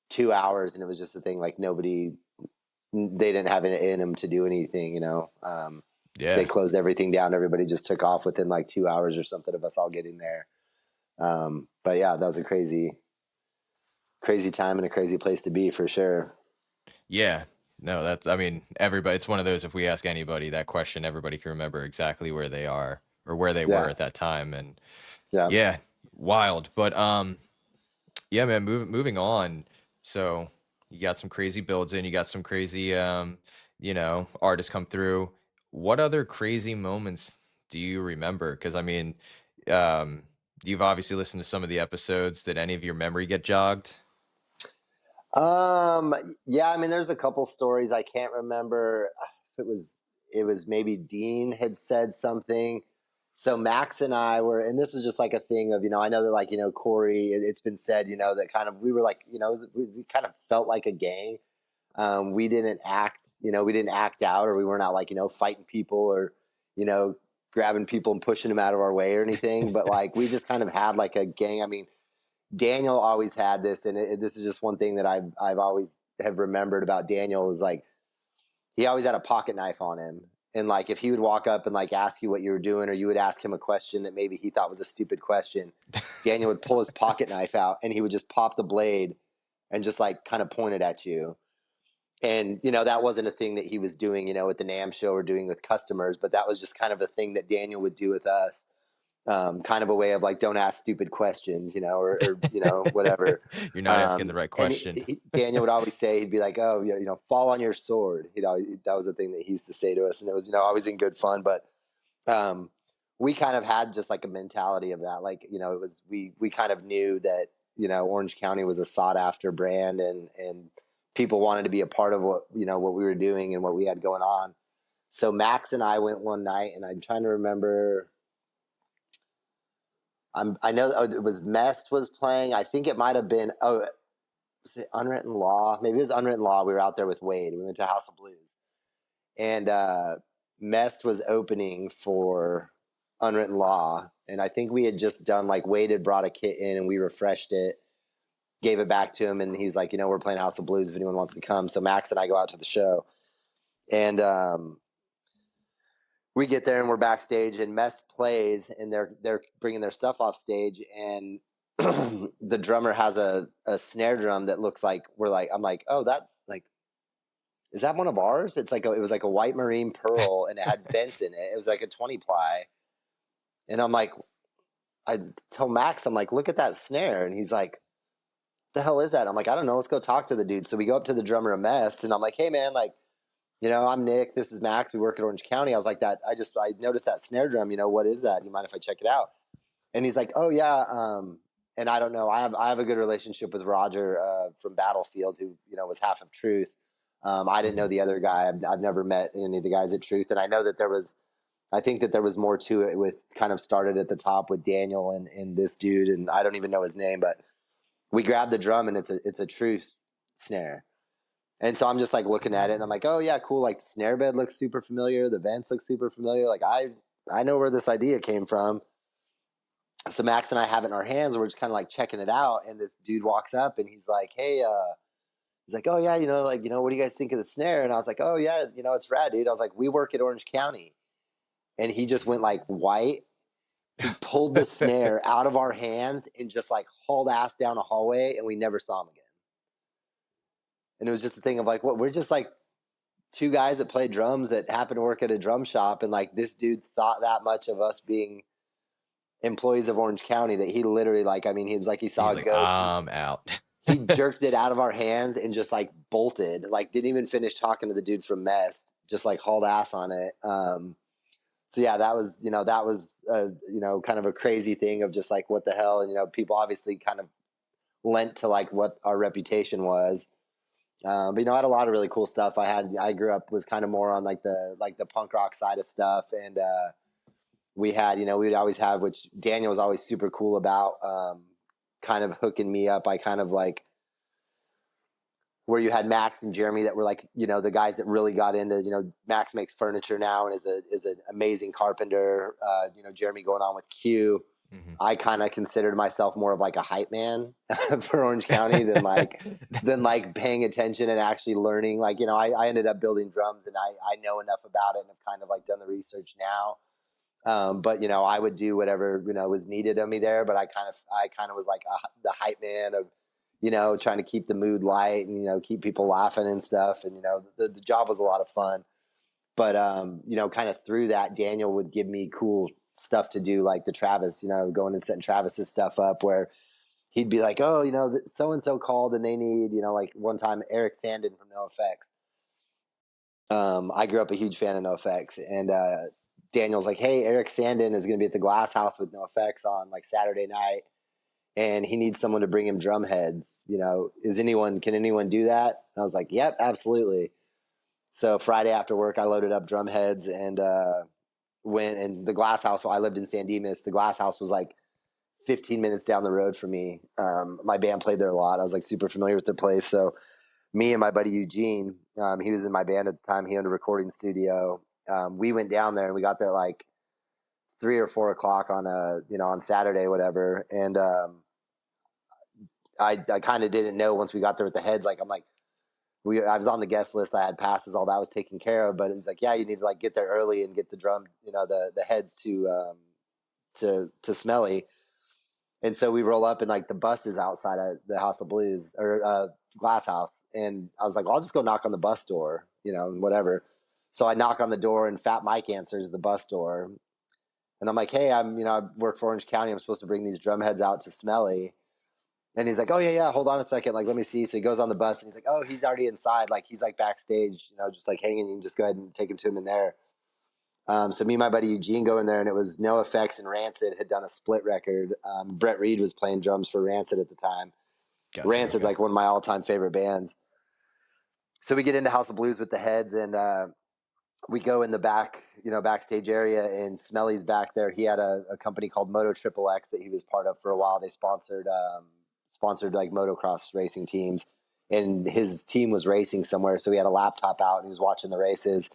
2 hours, and it was just a thing like they didn't have it in them to do anything. Yeah. They closed everything down. Everybody just took off within like 2 hours or something of us all getting there. But yeah, that was a crazy time and a crazy place to be for sure. Yeah. No, that's, I mean, everybody, it's one of those, if we ask anybody that question, everybody can remember exactly where they are or where they were Yeah. at that time. And Yeah. yeah, wild. But yeah, man, moving on. So you got some crazy builds in, you got some crazy artists come through. What other crazy moments do you remember? Because I mean, um, you've obviously listened to some of the episodes. Did any of your memory get jogged? Yeah, I mean, there's a couple stories I can't remember if it was maybe Dean had said something. So Max and I were, and this was just like a thing of, I know that like, Corey, it's been said, that kind of, we were like, we kind of felt like a gang. We didn't act, we didn't act out, or we were not like, fighting people or, grabbing people and pushing them out of our way or anything. But like, we just kind of had like a gang. I mean, Daniel always had this, and this is just one thing that I've always have remembered about Daniel is like he always had a pocket knife on him, and like if he would walk up and like ask you what you were doing, or you would ask him a question that maybe he thought was a stupid question, Daniel would pull his pocket knife out and he would just pop the blade and just like kind of point it at you. And that wasn't a thing that he was doing, at the NAMM show or doing with customers, but that was just kind of a thing that Daniel would do with us. kind of a way of like, don't ask stupid questions, or whatever. You're not asking the right And question. Daniel would always say, he'd be like, oh, fall on your sword. That was the thing that he used to say to us. And it was, always in good fun. But we kind of had just like a mentality of that. Like, it was, we kind of knew that, Orange County was a sought after brand, and people wanted to be a part of what we were doing and what we had going on. So Max and I went one night, and I'm trying to remember. I know it was Mest was playing. I think it might have been, was it Unwritten Law? Maybe it was Unwritten Law. We were out there with Wade. We went to House of Blues, and Mest was opening for Unwritten Law. And I think we had just done, like, Wade had brought a kit in, and we refreshed it, gave it back to him, and he's like, we're playing House of Blues if anyone wants to come. So Max and I go out to the show, and we get there and we're backstage, and Mest plays, and they're bringing their stuff off stage, and the drummer has a snare drum that looks like, I'm like, oh, that, like, is that one of ours? It's like it was like a white marine pearl, and it had vents in it. It was like a 20 ply. And I'm like, I tell Max, I'm like, look at that snare. And he's like, the hell is that? I'm like, I don't know. Let's go talk to the dude. So we go up to the drummer of Mest, and I'm like, hey man, like, I'm Nick. This is Max. We work at Orange County. I was like, I noticed that snare drum. What is that? Do you mind if I check it out? And he's like, oh yeah. And I don't know. I have a good relationship with Roger from Battlefield, who was half of Truth. I didn't know the other guy. I've never met any of the guys at Truth, and I know that I think that there was more to it. With kind of started at the top with Daniel and this dude, and I don't even know his name, but we grabbed the drum, and it's a Truth snare. And so I'm just like looking at it, and I'm like, oh yeah, cool. Like, the snare bed looks super familiar. The vents look super familiar. Like, I know where this idea came from. So Max and I have it in our hands, and we're just kind of like checking it out. And this dude walks up, and he's like, hey, he's like, oh yeah, what do you guys think of the snare? And I was like, oh yeah, it's rad, dude. I was like, we work at Orange County. And he just went like white. He pulled the snare out of our hands and just like hauled ass down a hallway, and we never saw him again. And it was just a thing of like, what, we're just like two guys that play drums that happen to work at a drum shop. And like, this dude thought that much of us being employees of Orange County that he literally, like, I mean, he was like, he saw a ghost. I'm out. He jerked it out of our hands and just like bolted, like didn't even finish talking to the dude from Mest, just like hauled ass on it. So yeah, that was, kind of a crazy thing of just like, what the hell? And, people obviously kind of lent to like what our reputation was. But I had a lot of really cool stuff. I grew up, was kind of more on like the punk rock side of stuff. And, we had, we would always have, which Daniel was always super cool about, kind of hooking me up. I kind of like, where you had Max and Jeremy that were like, the guys that really got into, Max makes furniture now and is an amazing carpenter. Jeremy going on with Q. Mm-hmm. I kind of considered myself more of like a hype man for Orange County than like paying attention and actually learning. Like, I ended up building drums, and I know enough about it and have kind of like done the research now. But I would do whatever was needed of me there. But I kind of was like the hype man of trying to keep the mood light and keep people laughing and stuff. And the job was a lot of fun. But kind of through that, Daniel would give me cool stuff to do, like the Travis, going and setting Travis's stuff up, where he'd be like, oh, so and so called and they need, like one time Eric Sandin from NoFX. I grew up a huge fan of NoFX, and Daniel's like, hey, Eric Sandin is going to be at the Glass House with NoFX on like Saturday night, and he needs someone to bring him drum heads. Can anyone do that? And I was like, yep, absolutely. So Friday after work, I loaded up drum heads and went. And the Glass House, I lived in San Dimas. The Glass House was like 15 minutes down the road from me. My band played there a lot. I was like super familiar with their place. So me and my buddy Eugene, he was in my band at the time. He owned a recording studio. We went down there, and we got there like 3 or 4 o'clock on on Saturday, whatever. And I kind of didn't know once we got there with the heads. Like, I'm like, I was on the guest list. I had passes, all that was taken care of. But it was like, yeah, you need to like get there early and get the drum, the heads to Smelly. And so we roll up, and like the bus is outside of the House of Blues or Glass House. And I was like, well, I'll just go knock on the bus door, whatever. So I knock on the door, and Fat Mike answers the bus door. And And I'm like, hey, I work for Orange County. I'm supposed to bring these drum heads out to Smelly. And he's like, oh, yeah, hold on a second. Like, let me see. So he goes on the bus and he's like, oh, he's already inside. Like, he's like backstage, just like hanging. You can just go ahead and take him to him in there. So me and my buddy Eugene go in there, and it was No Effects and Rancid had done a split record. Brett Reed was playing drums for Rancid at the time. Gotcha, Rancid's like one of my all-time favorite bands. So we get into House of Blues with the heads, and we go in the back, backstage area, and Smelly's back there. He had a company called Moto Triple X that he was part of for a while. They sponsored like motocross racing teams, and his team was racing somewhere. So he had a laptop out and he was watching the races,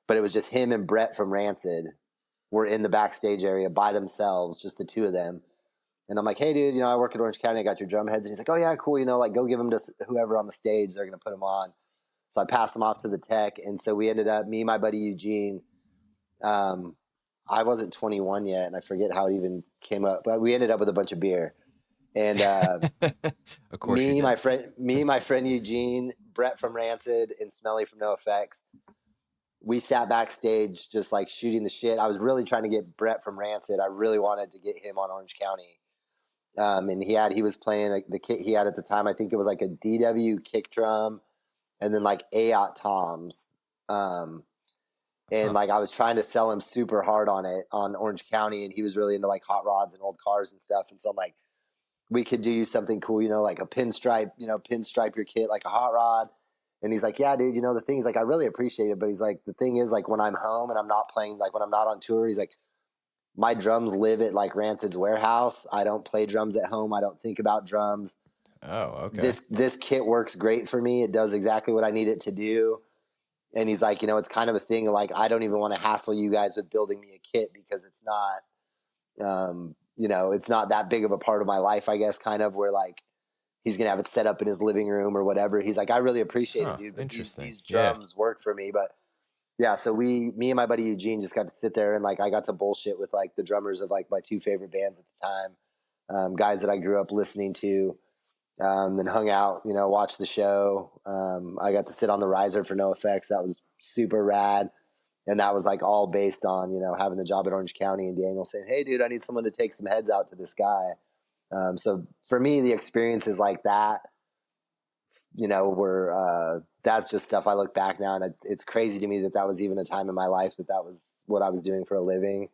but it was just him and Brett from Rancid were in the backstage area by themselves, just the two of them. And I'm like, hey, dude, I work at Orange County. I got your drum heads. And he's like, oh, yeah, cool. Like, go give them to whoever on the stage. They're going to put them on. So I passed them off to the tech. And so we ended up, me and my buddy Eugene, I wasn't 21 yet, and I forget how it even came up. But we ended up with a bunch of beer. And of course me, my friend Eugene, Brett from Rancid, and Smelly from No Effects, we sat backstage just like shooting the shit. I was really trying to get Brett from Rancid. I really wanted to get him on Orange County. And he was playing the kit he had at the time. I think it was like a DW kick drum and then like AOT toms. And like I was trying to sell him super hard on it on Orange County, and he was really into like hot rods and old cars and stuff. And so I'm like, we could do something cool, like a pinstripe your kit like a hot rod. And he's like, yeah, dude, the thing is like, I really appreciate it. But he's like, the thing is like when I'm home and I'm not playing, like when I'm not on tour, he's like, my drums live at like Rancid's warehouse. I don't play drums at home. I don't think about drums. Oh, okay. This kit works great for me. It does exactly what I need it to do. And he's like, it's kind of a thing like, I don't even want to hassle you guys with building me a kit because it's not, it's not that big of a part of my life, I guess, kind of where like he's going to have it set up in his living room or whatever. He's like, I really appreciate it, dude. But these drums work for me. But yeah, so me and my buddy Eugene just got to sit there and like I got to bullshit with like the drummers of like my two favorite bands at the time, guys that I grew up listening to, then hung out, watched the show. I got to sit on the riser for No Effects. That was super rad. And that was like all based on, having the job at Orange County and Daniel saying, hey, dude, I need someone to take some heads out to this guy. So for me, the experiences like that, were that's just stuff I look back now, and it's crazy to me that was even a time in my life that was what I was doing for a living.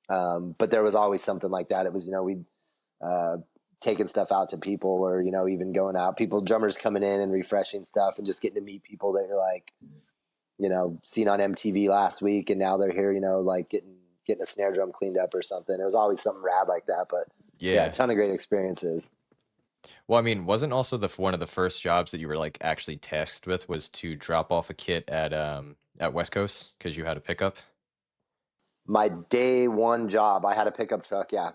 But there was always something like that. It was, we'd taking stuff out to people or, even going out, drummers coming in and refreshing stuff and just getting to meet people that you're like, seen on MTV last week. And now they're here, like getting a snare drum cleaned up or something. It was always something rad like that, but yeah, a ton of great experiences. Well, I mean, wasn't also one of the first jobs that you were like actually tasked with was to drop off a kit at West Coast because you had a pickup? My day one job, I had a pickup truck. Yeah.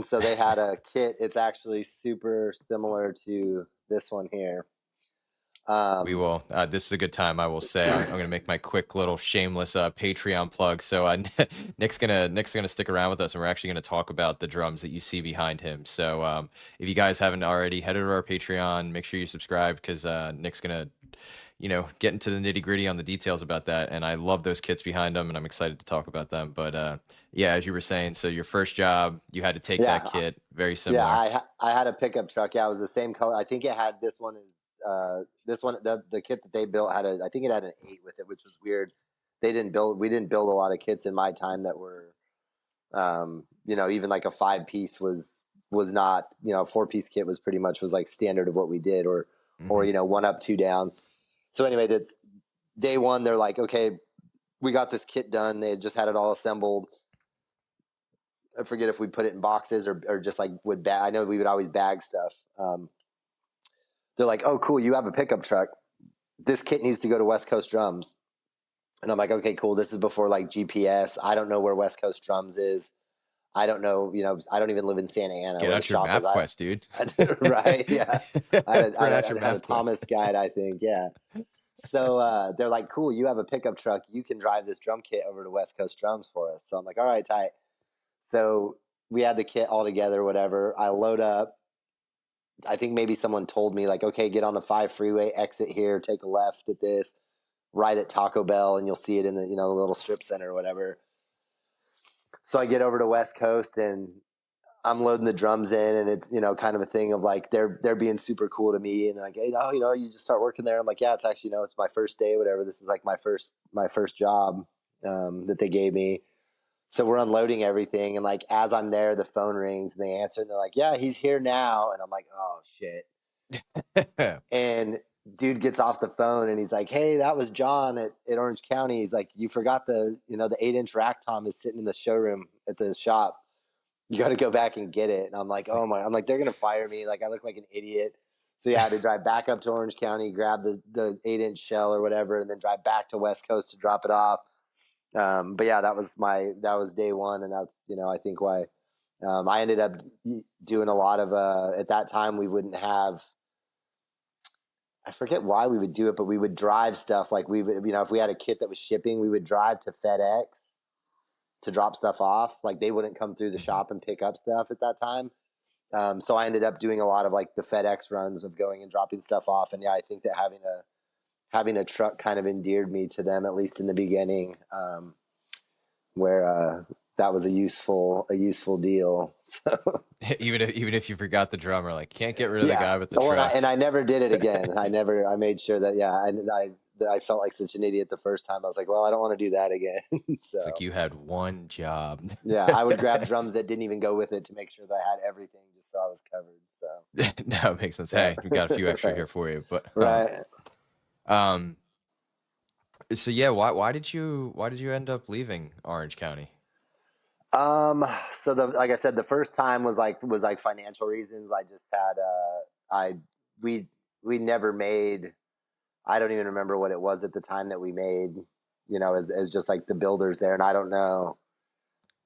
So they had a kit. It's actually super similar to this one here. We will. This is a good time. I will say I'm going to make my quick little shameless Patreon plug. So Nick's gonna stick around with us, and we're actually going to talk about the drums that you see behind him. So if you guys haven't already, head over to our Patreon. Make sure you subscribe because Nick's gonna get into the nitty gritty on the details about that. And I love those kits behind them, and I'm excited to talk about them. But yeah, as you were saying, so your first job, you had to take that kit. Very similar. Yeah, I had a pickup truck. Yeah, it was the same color. I think it had this one is. This one, the kit that they built I think it had an 8 with it, which was weird. We didn't build a lot of kits in my time that were, even like a 5-piece was not, 4-piece kit was pretty much was like standard of what we did or 1 up, 2 down. So anyway, that's day one. They're like, okay, we got this kit done. They had just had it all assembled. I forget if we put it in boxes or just like I know we would always bag stuff. They're like, oh, cool, you have a pickup truck. This kit needs to go to West Coast Drums. And I'm like, okay, cool. This is before like GPS. I don't know where West Coast Drums is. I don't know, I don't even live in Santa Ana. Get out your MapQuest, dude. Right, yeah. I had a Thomas guide, I think, yeah. So they're like, cool, you have a pickup truck. You can drive this drum kit over to West Coast Drums for us. So I'm like, all right, tight. So we had the kit all together, whatever. I load up. I think maybe someone told me like, okay, get on the 5 freeway, exit here, take a left at this, right at Taco Bell, and you'll see it in the, the little strip center or whatever. So I get over to West Coast and I'm loading the drums in, and it's, kind of a thing of like, they're being super cool to me. And like, hey, no, you just start working there. I'm like, yeah, it's actually, it's my first day, whatever. This is like my first job, that they gave me. So we're unloading everything. And like, as I'm there, the phone rings and they answer and they're like, yeah, he's here now. And I'm like, oh shit. And dude gets off the phone and he's like, hey, that was John at Orange County. He's like, you forgot the 8-inch rack tom is sitting in the showroom at the shop. You got to go back and get it. And I'm like, oh my, I'm like, they're going to fire me. Like, I look like an idiot. So yeah, I had to drive back up to Orange County, grab the 8-inch shell or whatever, and then drive back to West Coast to drop it off. But yeah, that was day one. And that's, I think why, I ended up doing a lot of, at that time we wouldn't have, I forget why we would do it, but we would drive stuff. Like we would, if we had a kit that was shipping, we would drive to FedEx to drop stuff off. Like they wouldn't come through the shop and pick up stuff at that time. So I ended up doing a lot of like the FedEx runs of going and dropping stuff off. And yeah, I think that having a truck kind of endeared me to them, at least in the beginning, where that was a useful deal. So even if you forgot the drummer, like can't get rid of the guy with the truck. And I never did it again. I made sure that I felt like such an idiot the first time. I was like, well, I don't want to do that again. So it's like you had one job. Yeah, I would grab drums that didn't even go with it to make sure that I had everything, just so I was covered. So no, it makes sense. Hey, we got a few extra here for you, but right. So yeah, why did you end up leaving Orange County? So like I said, the first time was like financial reasons. I just had we never made. I don't even remember what it was at the time that we made, as just like the builders there. And I don't know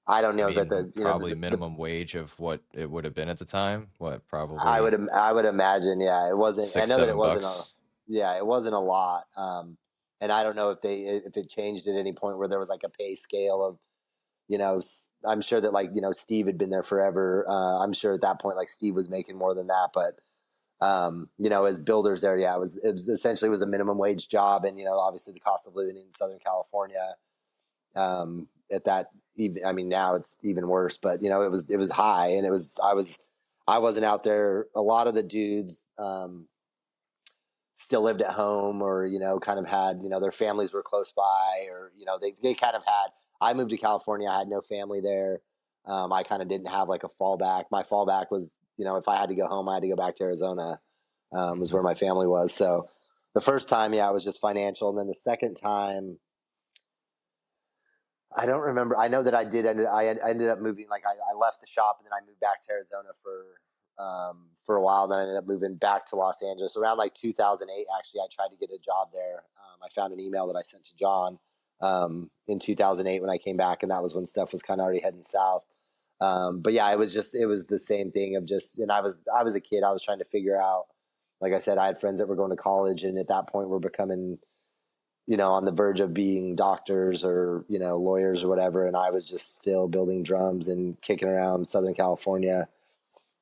that the probably minimum wage of what it would have been at the time. What probably I would imagine. Yeah, it wasn't. $6, I know that it wasn't. $7. It wasn't a lot. And I don't know if it changed at any point where there was like a pay scale of, I'm sure that like, Steve had been there forever. I'm sure at that point, like Steve was making more than that, but as builders there, yeah, it was essentially was a minimum wage job. And, obviously the cost of living in Southern California, at that, I mean, now it's even worse, but it was high, and I wasn't out there. A lot of the dudes, still lived at home, or, kind of had, their families were close by, or, they kind of had, I moved to California. I had no family there. I kind of didn't have like a fallback. My fallback was, if I had to go home, I had to go back to Arizona, was where my family was. So the first time, yeah, it was just financial. And then the second time, I don't remember. I know that I ended up moving, like I left the shop and then I moved back to Arizona for a while. Then I ended up moving back to Los Angeles around like 2008. Actually, I tried to get a job there. I found an email that I sent to John in 2008 when I came back, and that was when stuff was kind of already heading south. But yeah, it was the same thing of just, and I was a kid. I was trying to figure out, like I said, I had friends that were going to college, and at that point were becoming, on the verge of being doctors or, lawyers or whatever. And I was just still building drums and kicking around Southern California,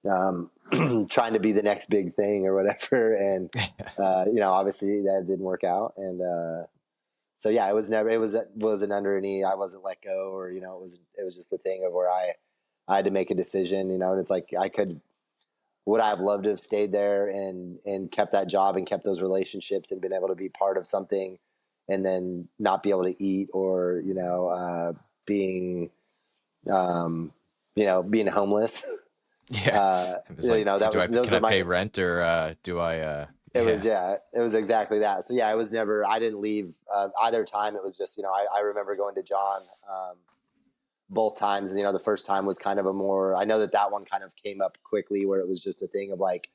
trying to be the next big thing or whatever. And, obviously that didn't work out. And, so yeah, it wasn't under any, I wasn't let go, or, it was just a thing of where I had to make a decision, and it's like, would I have loved to have stayed there and kept that job and kept those relationships and been able to be part of something, and then not be able to eat, or, being homeless. Yeah. Can I pay rent, or do I, It was exactly that. So yeah, I didn't leave either time. It was just, I remember going to John both times. And, the first time was kind of I know that one kind of came up quickly, where it was just a thing of like,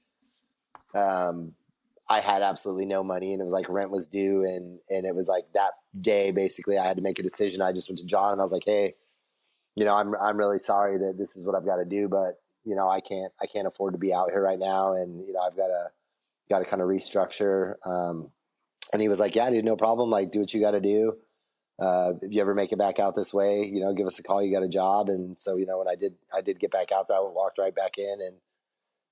I had absolutely no money, and it was like rent was due. And it was like that day, basically I had to make a decision. I just went to John and I was like, hey, I'm really sorry that this is what I've got to do, but I can't afford to be out here right now. And, I've got to kind of restructure. And he was like, yeah, dude, no problem. Like, do what you got to do. If you ever make it back out this way, give us a call. You got a job. And so, when I did get back out there, I walked right back in, and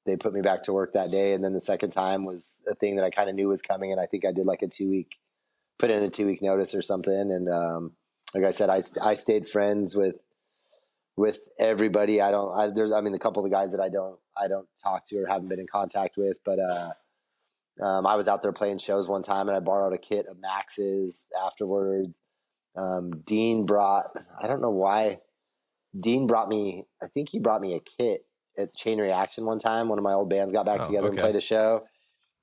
they put me back to work that day. And then the second time was a thing that I kind of knew was coming. And I think I did like put in a 2-week notice or something. And, like I said, I stayed friends with with everybody. I mean, a couple of the guys that I don't talk to or haven't been in contact with, but I was out there playing shows one time and I borrowed a kit of Max's afterwards. Dean brought, I don't know why, Dean brought me, I think he brought me a kit at Chain Reaction one time. One of my old bands got back together and played a show,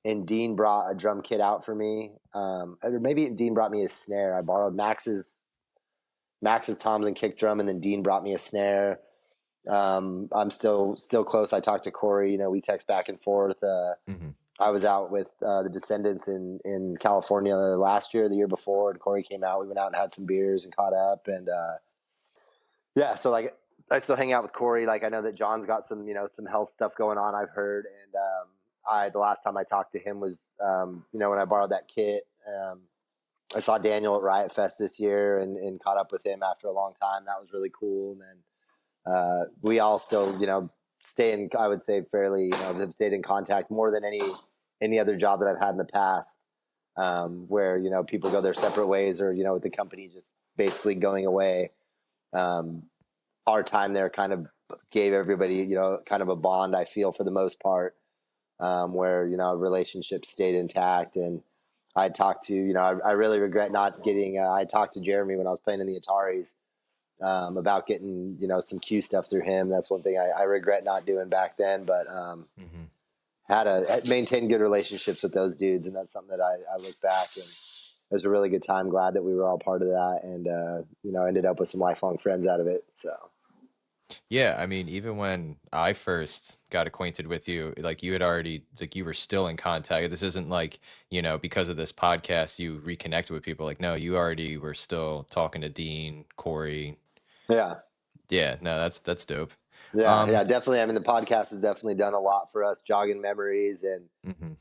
and Dean brought a drum kit out for me. Or maybe Dean brought me a snare. I borrowed Max's toms and kick drum, and then Dean brought me a snare. I'm still close. I talked to Corey, we text back and forth. I was out with the Descendants in California last year, the year before, and Corey came out. We went out and had some beers and caught up, and yeah. So like, I still hang out with Corey. Like, I know that John's got some some health stuff going on, I've heard, and the last time I talked to him was when I borrowed that kit. I saw Daniel at Riot Fest this year and caught up with him after a long time. That was really cool. And then we all still stay in, I would say, fairly have stayed in contact more than any other job that I've had in the past, where people go their separate ways, or with the company just basically going away. Our time there kind of gave everybody kind of a bond, I feel, for the most part, where relationships stayed intact. And I talked to I really regret not getting I talked to Jeremy when I was playing in the Ataris about getting some Q stuff through him. That's one thing I regret not doing back then, but had maintained good relationships with those dudes, and that's something that I look back, and it was a really good time. Glad that we were all part of that, and ended up with some lifelong friends out of it. So yeah, I mean, even when I first got acquainted with you, like you had already, like you were still in contact. This isn't like, because of this podcast, you reconnected with people. Like, no, you already were still talking to Dean, Corey. yeah. Yeah, no, that's dope. Yeah, definitely. I mean, the podcast has definitely done a lot for us, jogging memories. And,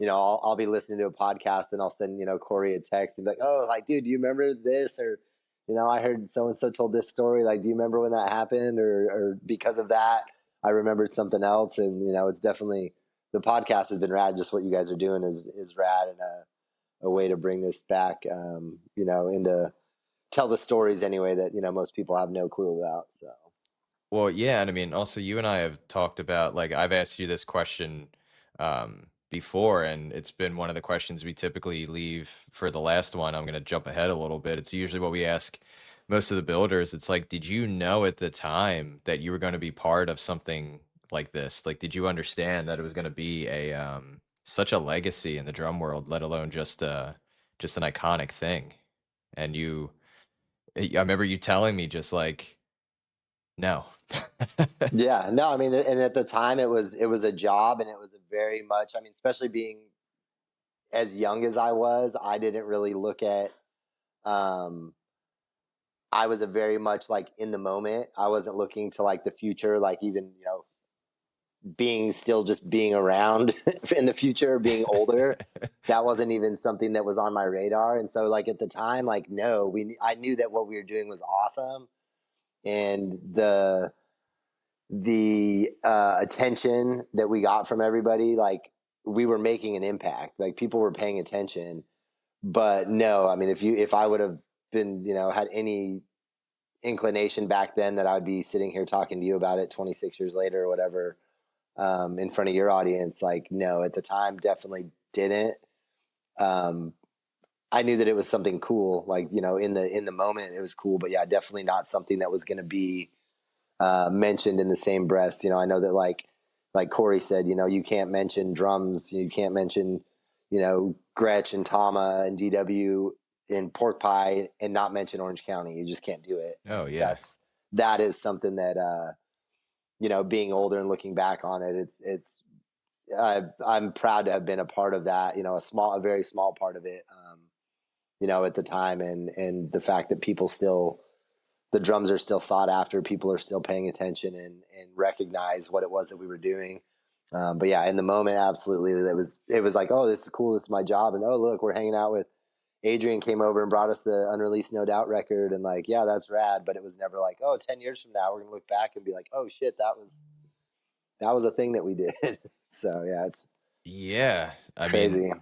I'll be listening to a podcast and I'll send, Corey a text and be like, oh, like, dude, do you remember this? Or, I heard so-and-so told this story. Like, do you remember when that happened? Or because of that, I remembered something else. And, it's definitely, the podcast has been rad. Just what you guys are doing is rad, and a way to bring this back, into tell the stories anyway that, most people have no clue about. So. Well, yeah, and I mean, also you and I have talked about, like, I've asked you this question before, and it's been one of the questions we typically leave for the last one. I'm going to jump ahead a little bit. It's usually what we ask most of the builders. It's like, did you know at the time that you were going to be part of something like this? Like, did you understand that it was going to be a such a legacy in the drum world, let alone just an iconic thing? And I remember you telling me just like, no. Yeah, no, I mean, and at the time it was a job, and it was a very much, I mean, especially being as young as I was, I didn't really look at, I was a very much like in the moment. I wasn't looking to like the future, like even, being still just being around in the future, being older. That wasn't even something that was on my radar. And so like at the time, like, no, I knew that what we were doing was awesome. And the attention that we got from everybody, like we were making an impact, like people were paying attention. But no, I mean, if I would have been, had any inclination back then that I would be sitting here talking to you about it 26 years later or whatever, in front of your audience, like, no, at the time, definitely didn't. I knew that it was something cool, like, in the moment it was cool, but yeah, definitely not something that was going to be mentioned in the same breath. I know that like Corey said, you can't mention drums, you can't mention, Gretsch and Tama and DW in Pork Pie and not mention Orange County. You just can't do it. Oh yeah. That is something that, being older and looking back on it, I'm proud to have been a part of that, a very small part of it, at the time. And the fact that the drums are still sought after, people are still paying attention and recognize what it was that we were doing. But yeah, in the moment, absolutely. It was like, oh, this is cool. This is my job. And oh, look, we're hanging out with Adrian, came over and brought us the unreleased No Doubt record. And like, yeah, that's rad. But it was never like, oh, 10 years from now, we're going to look back and be like, oh shit, that was a thing that we did. So yeah, it's crazy. Mean,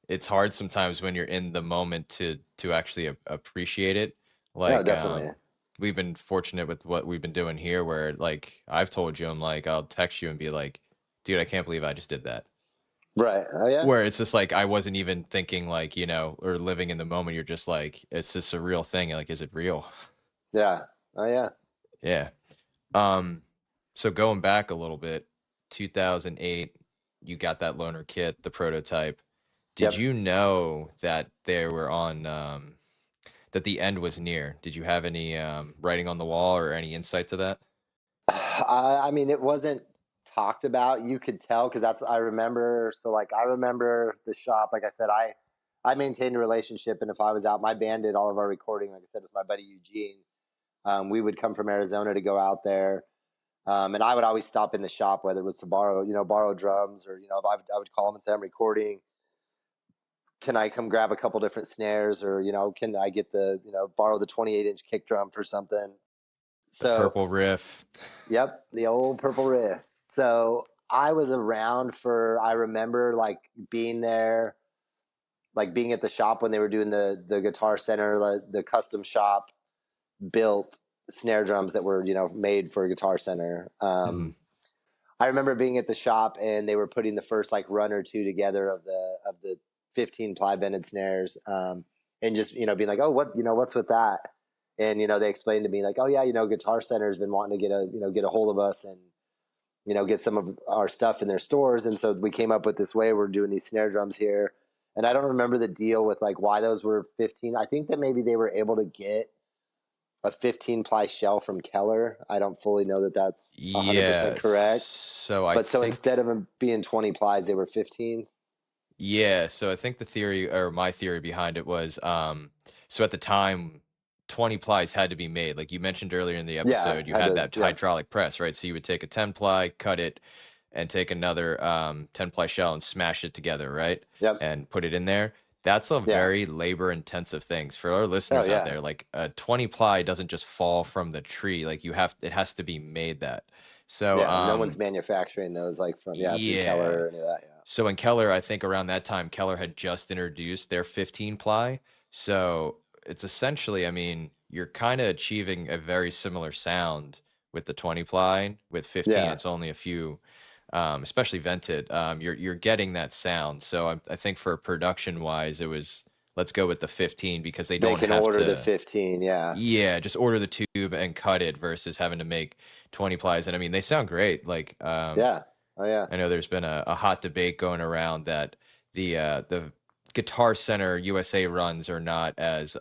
it's hard sometimes when you're in the moment to actually appreciate it. Like, no, definitely. we've been fortunate with what we've been doing here, where like I've told you, I'm like, I'll text you and be like, dude, I can't believe I just did that. Right. Oh yeah. Where it's just like I wasn't even thinking like, or living in the moment. You're just like, it's just a real thing. Like, is it real? Yeah. Oh yeah. Yeah. Um, so going back a little bit, 2008, you got that loaner kit, the prototype. Did Yep. you know that they were on that the end was near? Did you have any writing on the wall or any insight to that? I mean, it wasn't talked about. You could tell because I remember. So like, I remember the shop. Like I said, I maintained a relationship, and if I was out, my band did all of our recording. Like I said, with my buddy Eugene, we would come from Arizona to go out there, and I would always stop in the shop, whether it was to borrow drums, or if I would call him and say I'm recording. Can I come grab a couple different snares, or can I get borrow the 28-inch kick drum for something? The So purple riff. yep, the old purple riff. So I was around I remember like being there, like being at the shop when they were doing the Guitar Center, the custom shop built snare drums that were, made for Guitar Center. Mhm. I remember being at the shop and they were putting the first like run or two together of the 15 ply bended snares, and just being like, oh, what's with that? And they explained to me like, oh yeah, Guitar Center has been wanting to get a hold of us and get some of our stuff in their stores, and so we came up with this way we're doing these snare drums here. And I don't remember the deal with like why those were 15. I think that maybe they were able to get a 15 ply shell from Keller. I don't fully know that that's 100% Yeah. correct. So I But so think instead of them being 20 plies, they were 15s. Yeah, so I think the theory or my theory behind it was so at the time 20 plies had to be made. Like you mentioned earlier in the Yeah, episode, you had had to. that Yep, hydraulic press, right? So you would take a 10 ply, cut it, and take another 10 ply shell and smash it together, right? yep, And put it in there. That's a yeah. very labor intensive thing. For our Oh listeners out yeah, there, like a 20 ply doesn't just fall from the tree. Like it has to be made that. So yeah. No one's manufacturing those like from through yeah. Keller or any of that. Yeah, So in Keller, I think around that time, Keller had just introduced their 15 ply. So it's essentially, I mean, you're kind of achieving a very similar sound with the 20 ply. With 15, yeah. it's only a few, especially vented. You're getting that sound. So I think for production wise, it was let's go with the 15 because they They don't can have order the to. 15. Yeah, Yeah, just order the tube and cut it versus having to make 20 plies. And I mean, they sound great. Like, yeah. Oh yeah. I know there's been a hot debate going around that the Guitar Center USA runs are not as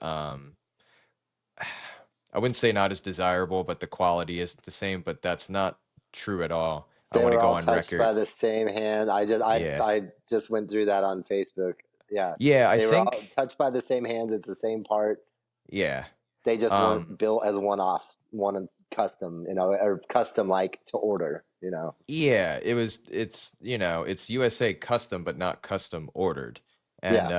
I wouldn't say not as desirable, but the quality isn't the same. But that's not true at all. I They want to were go all on touched record. by the same hand. Yeah, I just went through that on Facebook. Yeah, yeah. I they were all think touched by the same hands. It's the same parts. yeah, They just um, weren't built as one-offs, one custom, or custom like to order. yeah. It's USA custom, but not custom ordered. And Yeah,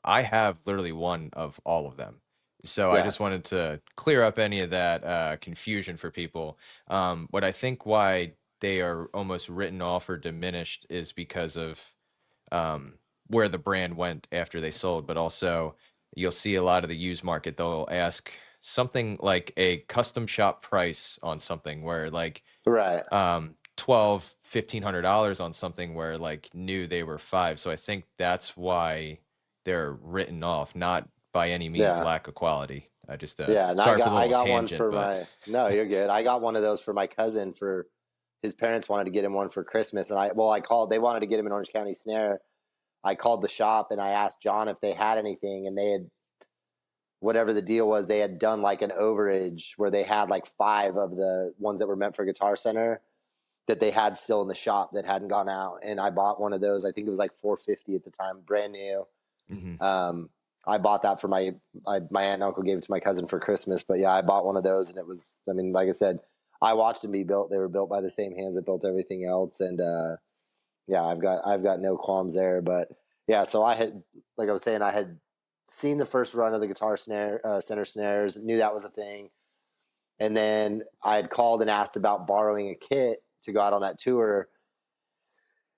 I have literally one of all of them. So I yeah, just wanted to clear up any of that confusion for people. What I think why they are almost written off or diminished is because of um, where the brand went after they sold, but also you'll see a lot of the used market, they'll ask something like a custom shop price on something where like right. 1,500 $1,500 on something where like new they were five. So I think that's why they're written off, not by any means Yeah, lack of quality. I just yeah. And sorry for the I little got one tangent, for but my. No, you're good. I got one of those for my cousin for his parents wanted to get him one for Christmas, and I called. They wanted to get him an Orange County snare. I called the shop and I asked John if they had anything, and they had whatever the deal was. They had done like an overage where they had like 5 of the ones that were meant for Guitar Center that they had still in the shop that hadn't gone out, and I bought one of those. I think it was like $450 at the time, brand new. mhm. Um, I bought that for my aunt and uncle gave it to my cousin for Christmas. But yeah, I bought one of those, and it was. I mean, like I said, I watched them be built. They were built by the same hands that built everything else, and yeah, I've got no qualms there. But yeah, so I had, like I was saying, I had seen the first run of the Guitar Center snares, knew that was a thing, and then I had called and asked about borrowing a kit to go out on that tour.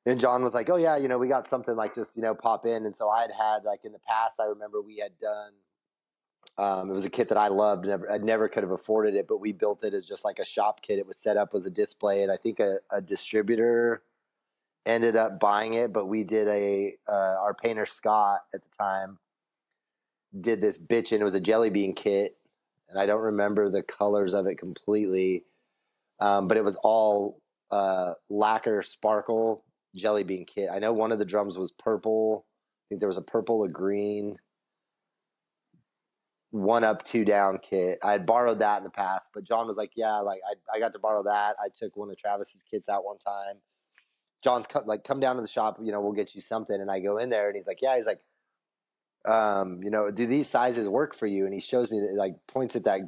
And John was like, "Oh yeah, we got something like just pop in." And so I had like in the past, I remember we had done It was a kit that I loved. I never could have afforded it, but we built it as just like a shop kit. It was set up as a display, and I think a distributor ended up buying it. But we did our painter Scott at the time did this bitch, and it was a jelly bean kit, and I don't remember the colors of it completely, but it was all lacquer sparkle jelly bean kit. I know one of the drums was purple. I think there was a purple, a green. 1 up, 2 down kit. I had borrowed that in the past, but John was like, yeah, like I got to borrow that. I took one of Travis's kits out one time. John's like, come down to the shop, we'll get you something. And I go in there and he's like, yeah, he's like, do these sizes work for you? And he shows me that, like, points at the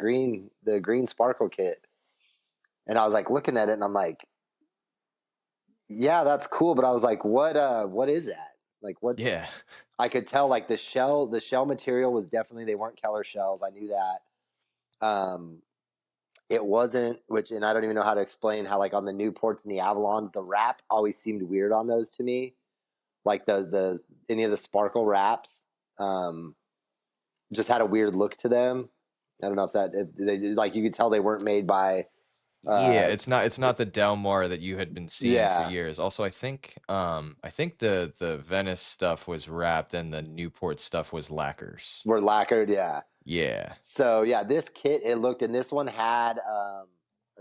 green sparkle kit. And I was like looking at it and I'm like, yeah, that's cool. But I was like, what is that? Like, what? Yeah. I could tell, like, the shell material was definitely, they weren't Keller shells. I knew that. It wasn't, and I don't even know how to explain how, like, on the Newports and the Avalons, the wrap always seemed weird on those to me. Like any of the sparkle wraps, just had a weird look to them. I don't know if they, like, you could tell they weren't made by. Yeah, it's not the Delmar that you had been seeing for years. Also, I think the Venice stuff was wrapped and the Newport stuff was lacquers. Were lacquered, yeah. Yeah. So yeah, this kit, it looked, and this one had I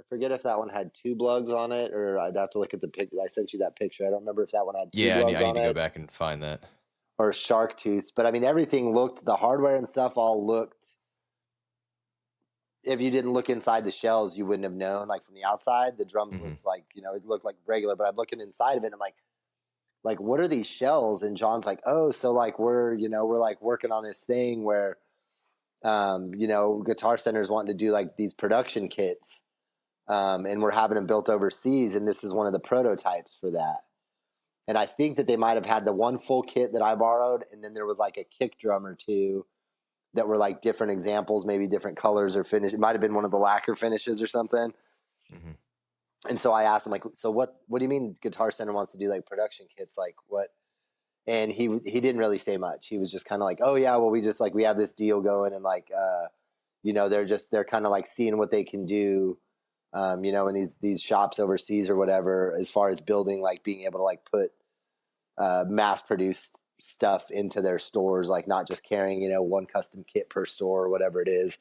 forget if that one had tube lugs on it, or I'd have to look at the picture. I sent you that picture. I don't remember if that one had tube lugs on it. Yeah, I need to go back and find that. Or shark tooths, but I mean, everything looked, the hardware and stuff all looked. If you didn't look inside the shells, you wouldn't have known. Like, from the outside, the drums looked like, it looked like regular, but I'm looking inside of it and I'm like, what are these shells? And John's like, oh, so like we're like working on this thing where, Guitar Center's wanting to do like these production kits, and we're having them built overseas, and this is one of the prototypes for that. And I think that they might have had the one full kit that I borrowed, and then there was like a kick drum or two that were like different examples, maybe different colors or finish. It might have been one of the lacquer finishes or something. Mm-hmm. And so I asked him, like, so what do you mean Guitar Center wants to do like production kits? Like, what? And he didn't really say much. He was just kind of like, oh yeah, well, we have this deal going, and like, they're kind of like seeing what they can do, in these shops overseas or whatever, as far as building, like being able to like put mass produced stuff into their stores, like not just carrying, one custom kit per store or whatever it is.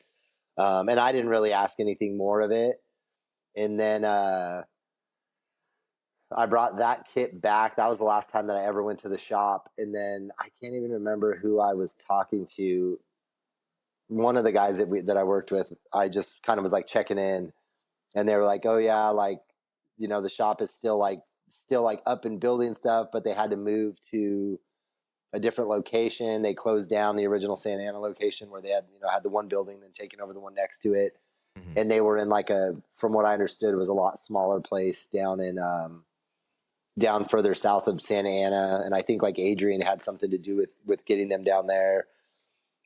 And I didn't really ask anything more of it. And then I brought that kit back. That was the last time that I ever went to the shop. And then I can't even remember who I was talking to. One of the guys that I worked with, I just kind of was like checking in, and they were like, oh yeah, like, the shop is still like up and building stuff, but they had to move to a different location. They closed down the original Santa Ana location where they had the one building, then taken over the one next to it. Mm-hmm. And they were in like from what I understood, it was a lot smaller place down in, down further south of Santa Ana. And I think like Adrian had something to do with getting them down there.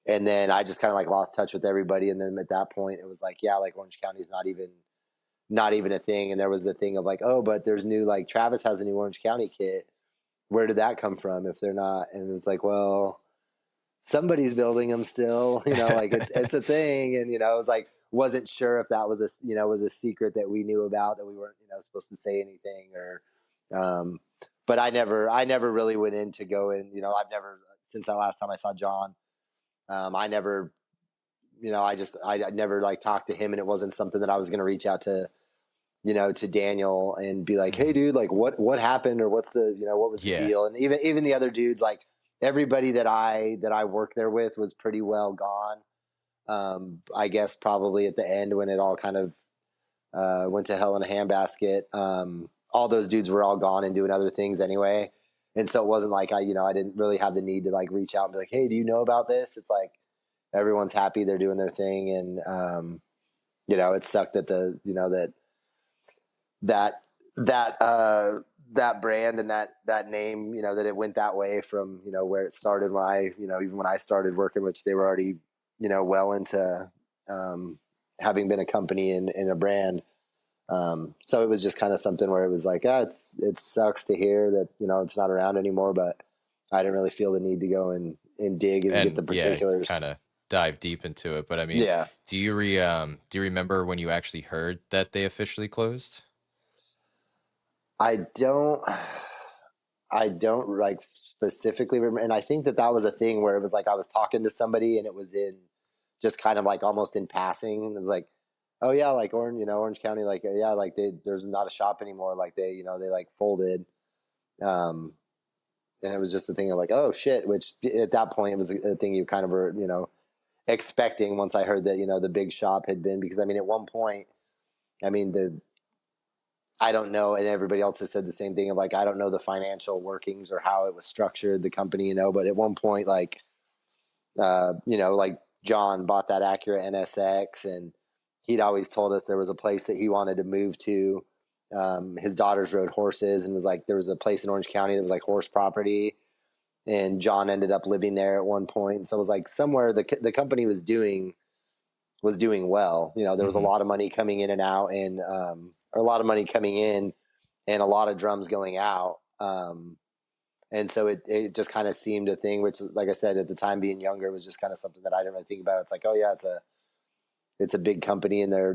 And then I just kind of like lost touch with everybody. And then at that point it was like, yeah, like Orange County is not even a thing. And there was the thing of like, oh, but there's new, like Travis has a new Orange County kit. Where did that come from if they're not? And it was like, well, somebody's building them still, like it's a thing. And, it was like, wasn't sure if that was a secret that we knew about, that we weren't, supposed to say anything, or, but I never really went in to go in, I've never, since that last time I saw John, I never, I never like talked to him, and it wasn't something that I was going to reach out to, to Daniel and be like, hey dude, like what happened, or what's the, what was the deal? And even the other dudes, like everybody that I worked there with was pretty well gone. I guess probably at the end when it all kind of went to hell in a handbasket, all those dudes were all gone and doing other things anyway. And so it wasn't like I didn't really have the need to like reach out and be like, hey, do you know about this? It's like everyone's happy, they're doing their thing. And it sucked that that brand and that name, that it went that way from, where it started when I, even when I started working, which they were already, well into, having been a company in a brand. So it was just kind of something where it was like, it sucks to hear that, it's not around anymore, but I didn't really feel the need to go and dig and get the particulars. Kind of dive deep into it, but I mean, Yeah. do you remember when you actually heard that they officially closed? I don't like specifically remember, and I think that was a thing where it was like I was talking to somebody and it was in just kind of like almost in passing. It was like, oh yeah, like Orange County, like yeah, like there's not a shop anymore, like they they like folded, and it was just a thing of like, oh shit, which at that point it was a thing you kind of were expecting once I heard that the big shop had been, because I mean at one point, I mean I don't know, and everybody else has said the same thing of like, I don't know the financial workings or how it was structured, the company, but at one point, like, like John bought that Acura NSX, and he'd always told us there was a place that he wanted to move to. His daughters rode horses, and was like, there was a place in Orange County that was like horse property, and John ended up living there at one point. So it was like somewhere the company was doing well. There was a lot of money coming in and out, and or a lot of money coming in and a lot of drums going out. And so it just kind of seemed a thing, which, like I said, at the time being younger, was just kind of something that I didn't really think about. It's like, oh yeah, it's a big company, and they're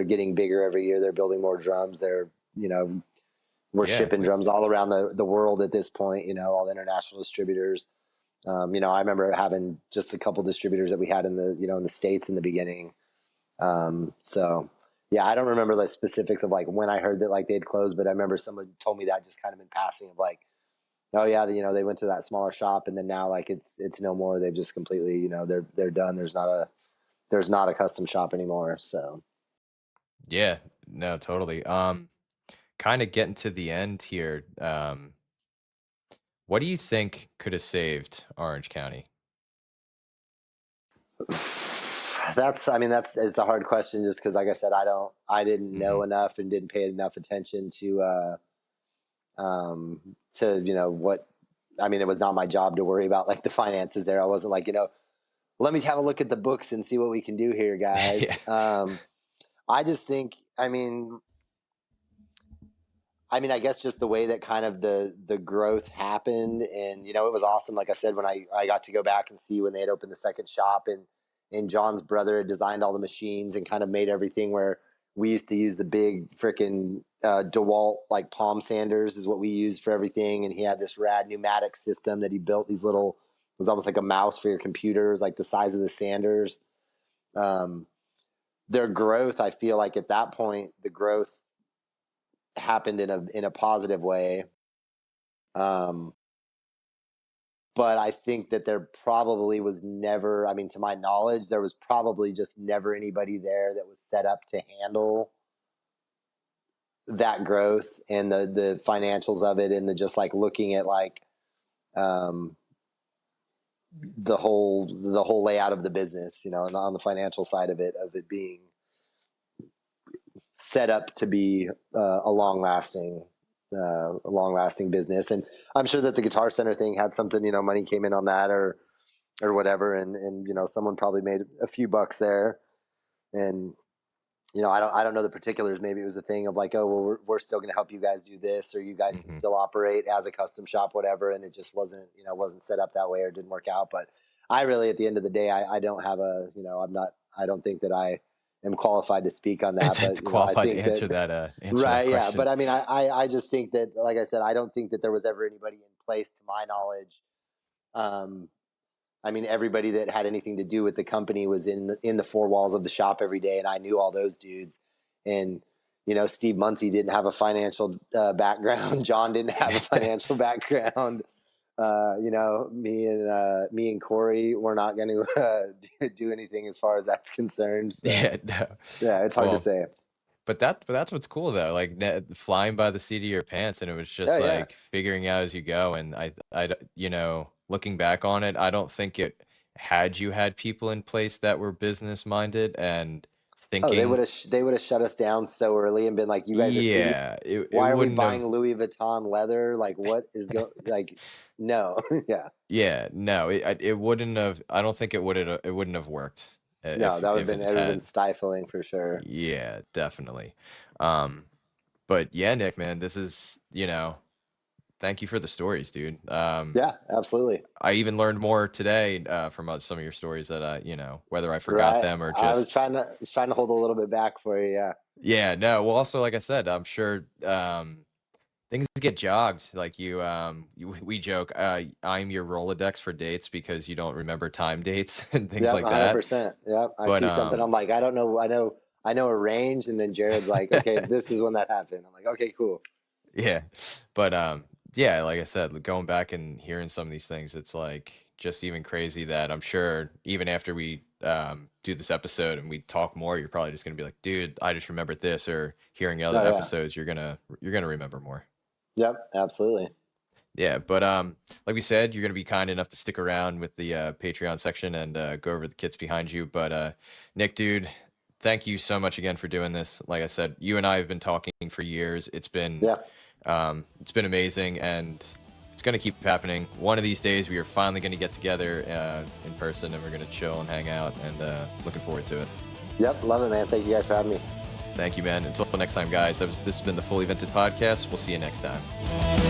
getting bigger every year. They're building more drums. We're shipping drums all around the world at this point. All the international distributors. I remember having just a couple distributors that we had in the States in the beginning. So yeah, I don't remember the specifics of like when I heard that like they'd closed, but I remember someone told me that just kind of in passing of like, oh yeah, they went to that smaller shop, and then now like it's no more. They've just completely, they're done. There's not a custom shop anymore. So Yeah, no, totally. Kind of getting to the end here. What do you think could have saved Orange County? that's it's a hard question, just because like I said, I didn't know enough and didn't pay enough attention to what, I mean, it was not my job to worry about like the finances there. I wasn't like, let me have a look at the books and see what we can do here, guys. I just think, I guess just the way that kind of the growth happened, and it was awesome. Like I said, when I got to go back and see when they had opened the second shop, and John's brother had designed all the machines and kind of made everything where we used to use the big freaking DeWalt like palm sanders is what we used for everything, and he had this rad pneumatic system that he built. These little, it was almost like a mouse for your computers, like the size of the sanders. Their growth, I feel like at that point, the growth happened in a positive way. But I think that there probably was never, to my knowledge, there was probably just never anybody there that was set up to handle that growth and the financials of it, and the just like looking at like the whole layout of the business, on the financial side of it being set up to be a long lasting business. And I'm sure that the Guitar Center thing had something, money came in on that or whatever, and someone probably made a few bucks there. And I don't know the particulars. Maybe it was a thing of like, oh well, we're still going to help you guys do this, or you guys can still operate as a custom shop, whatever. And it just wasn't set up that way, or didn't work out. But I really, at the end of the day, I don't have I don't think that I am qualified to speak on that. But qualified I think to answer that, answer right, that yeah. question. But I just think that, like I said, I don't think that there was ever anybody in place, to my knowledge. Everybody that had anything to do with the company was in the four walls of the shop every day, and I knew all those dudes. And Steve Muncie didn't have a financial background. John didn't have a financial background. Me and Corey, we're not going to do anything as far as that's concerned. So, yeah, it's hard to say. But that's what's cool though, like flying by the seat of your pants, and it was just figuring out as you go. And I looking back on it, I don't think it had people in place that were business minded and thinking. Oh, they would have shut us down so early and been like, "You guys are idiots. Why are we buying Louis Vuitton leather? Like, what is going? Like, no, yeah, yeah, no, it wouldn't have. I don't think it wouldn't have worked. No, that would have been stifling for sure. Yeah, definitely. But yeah, Nick, man, this is thank you for the stories, dude. Yeah, absolutely. I even learned more today from some of your stories that whether I forgot Right. them or I was just trying to hold a little bit back for you. Yeah. yeah. No, well, also like I said, I'm sure things get jogged. Like we joke, I'm your Rolodex for dates because you don't remember time dates and things Yep. like that. 100%. Yep. I But see something. I'm like, I don't know. I know a range, and then Jared's like, okay, this is when that happened. I'm like, okay, cool. yeah, but yeah, like I said, going back and hearing some of these things, it's like just even crazy that I'm sure even after we do this episode and we talk more, you're probably just gonna be like, dude, I just remembered this, or hearing other Oh yeah. episodes, you're gonna remember more. Yep. Absolutely. Yeah, but like we said, you're gonna be kind enough to stick around with the Patreon section and go over the kits behind you. But Nick, dude, thank you so much again for doing this. Like I said, you and I have been talking for years. It's been Yeah. amazing, and it's gonna keep happening. One of these days, we are finally gonna get together in person, and we're gonna chill and hang out. And looking forward to it. Yep. Love it, man. Thank you guys for having me. Thank you, man. Until next time, guys. This has been the Fully Vented Podcast. We'll see you next time.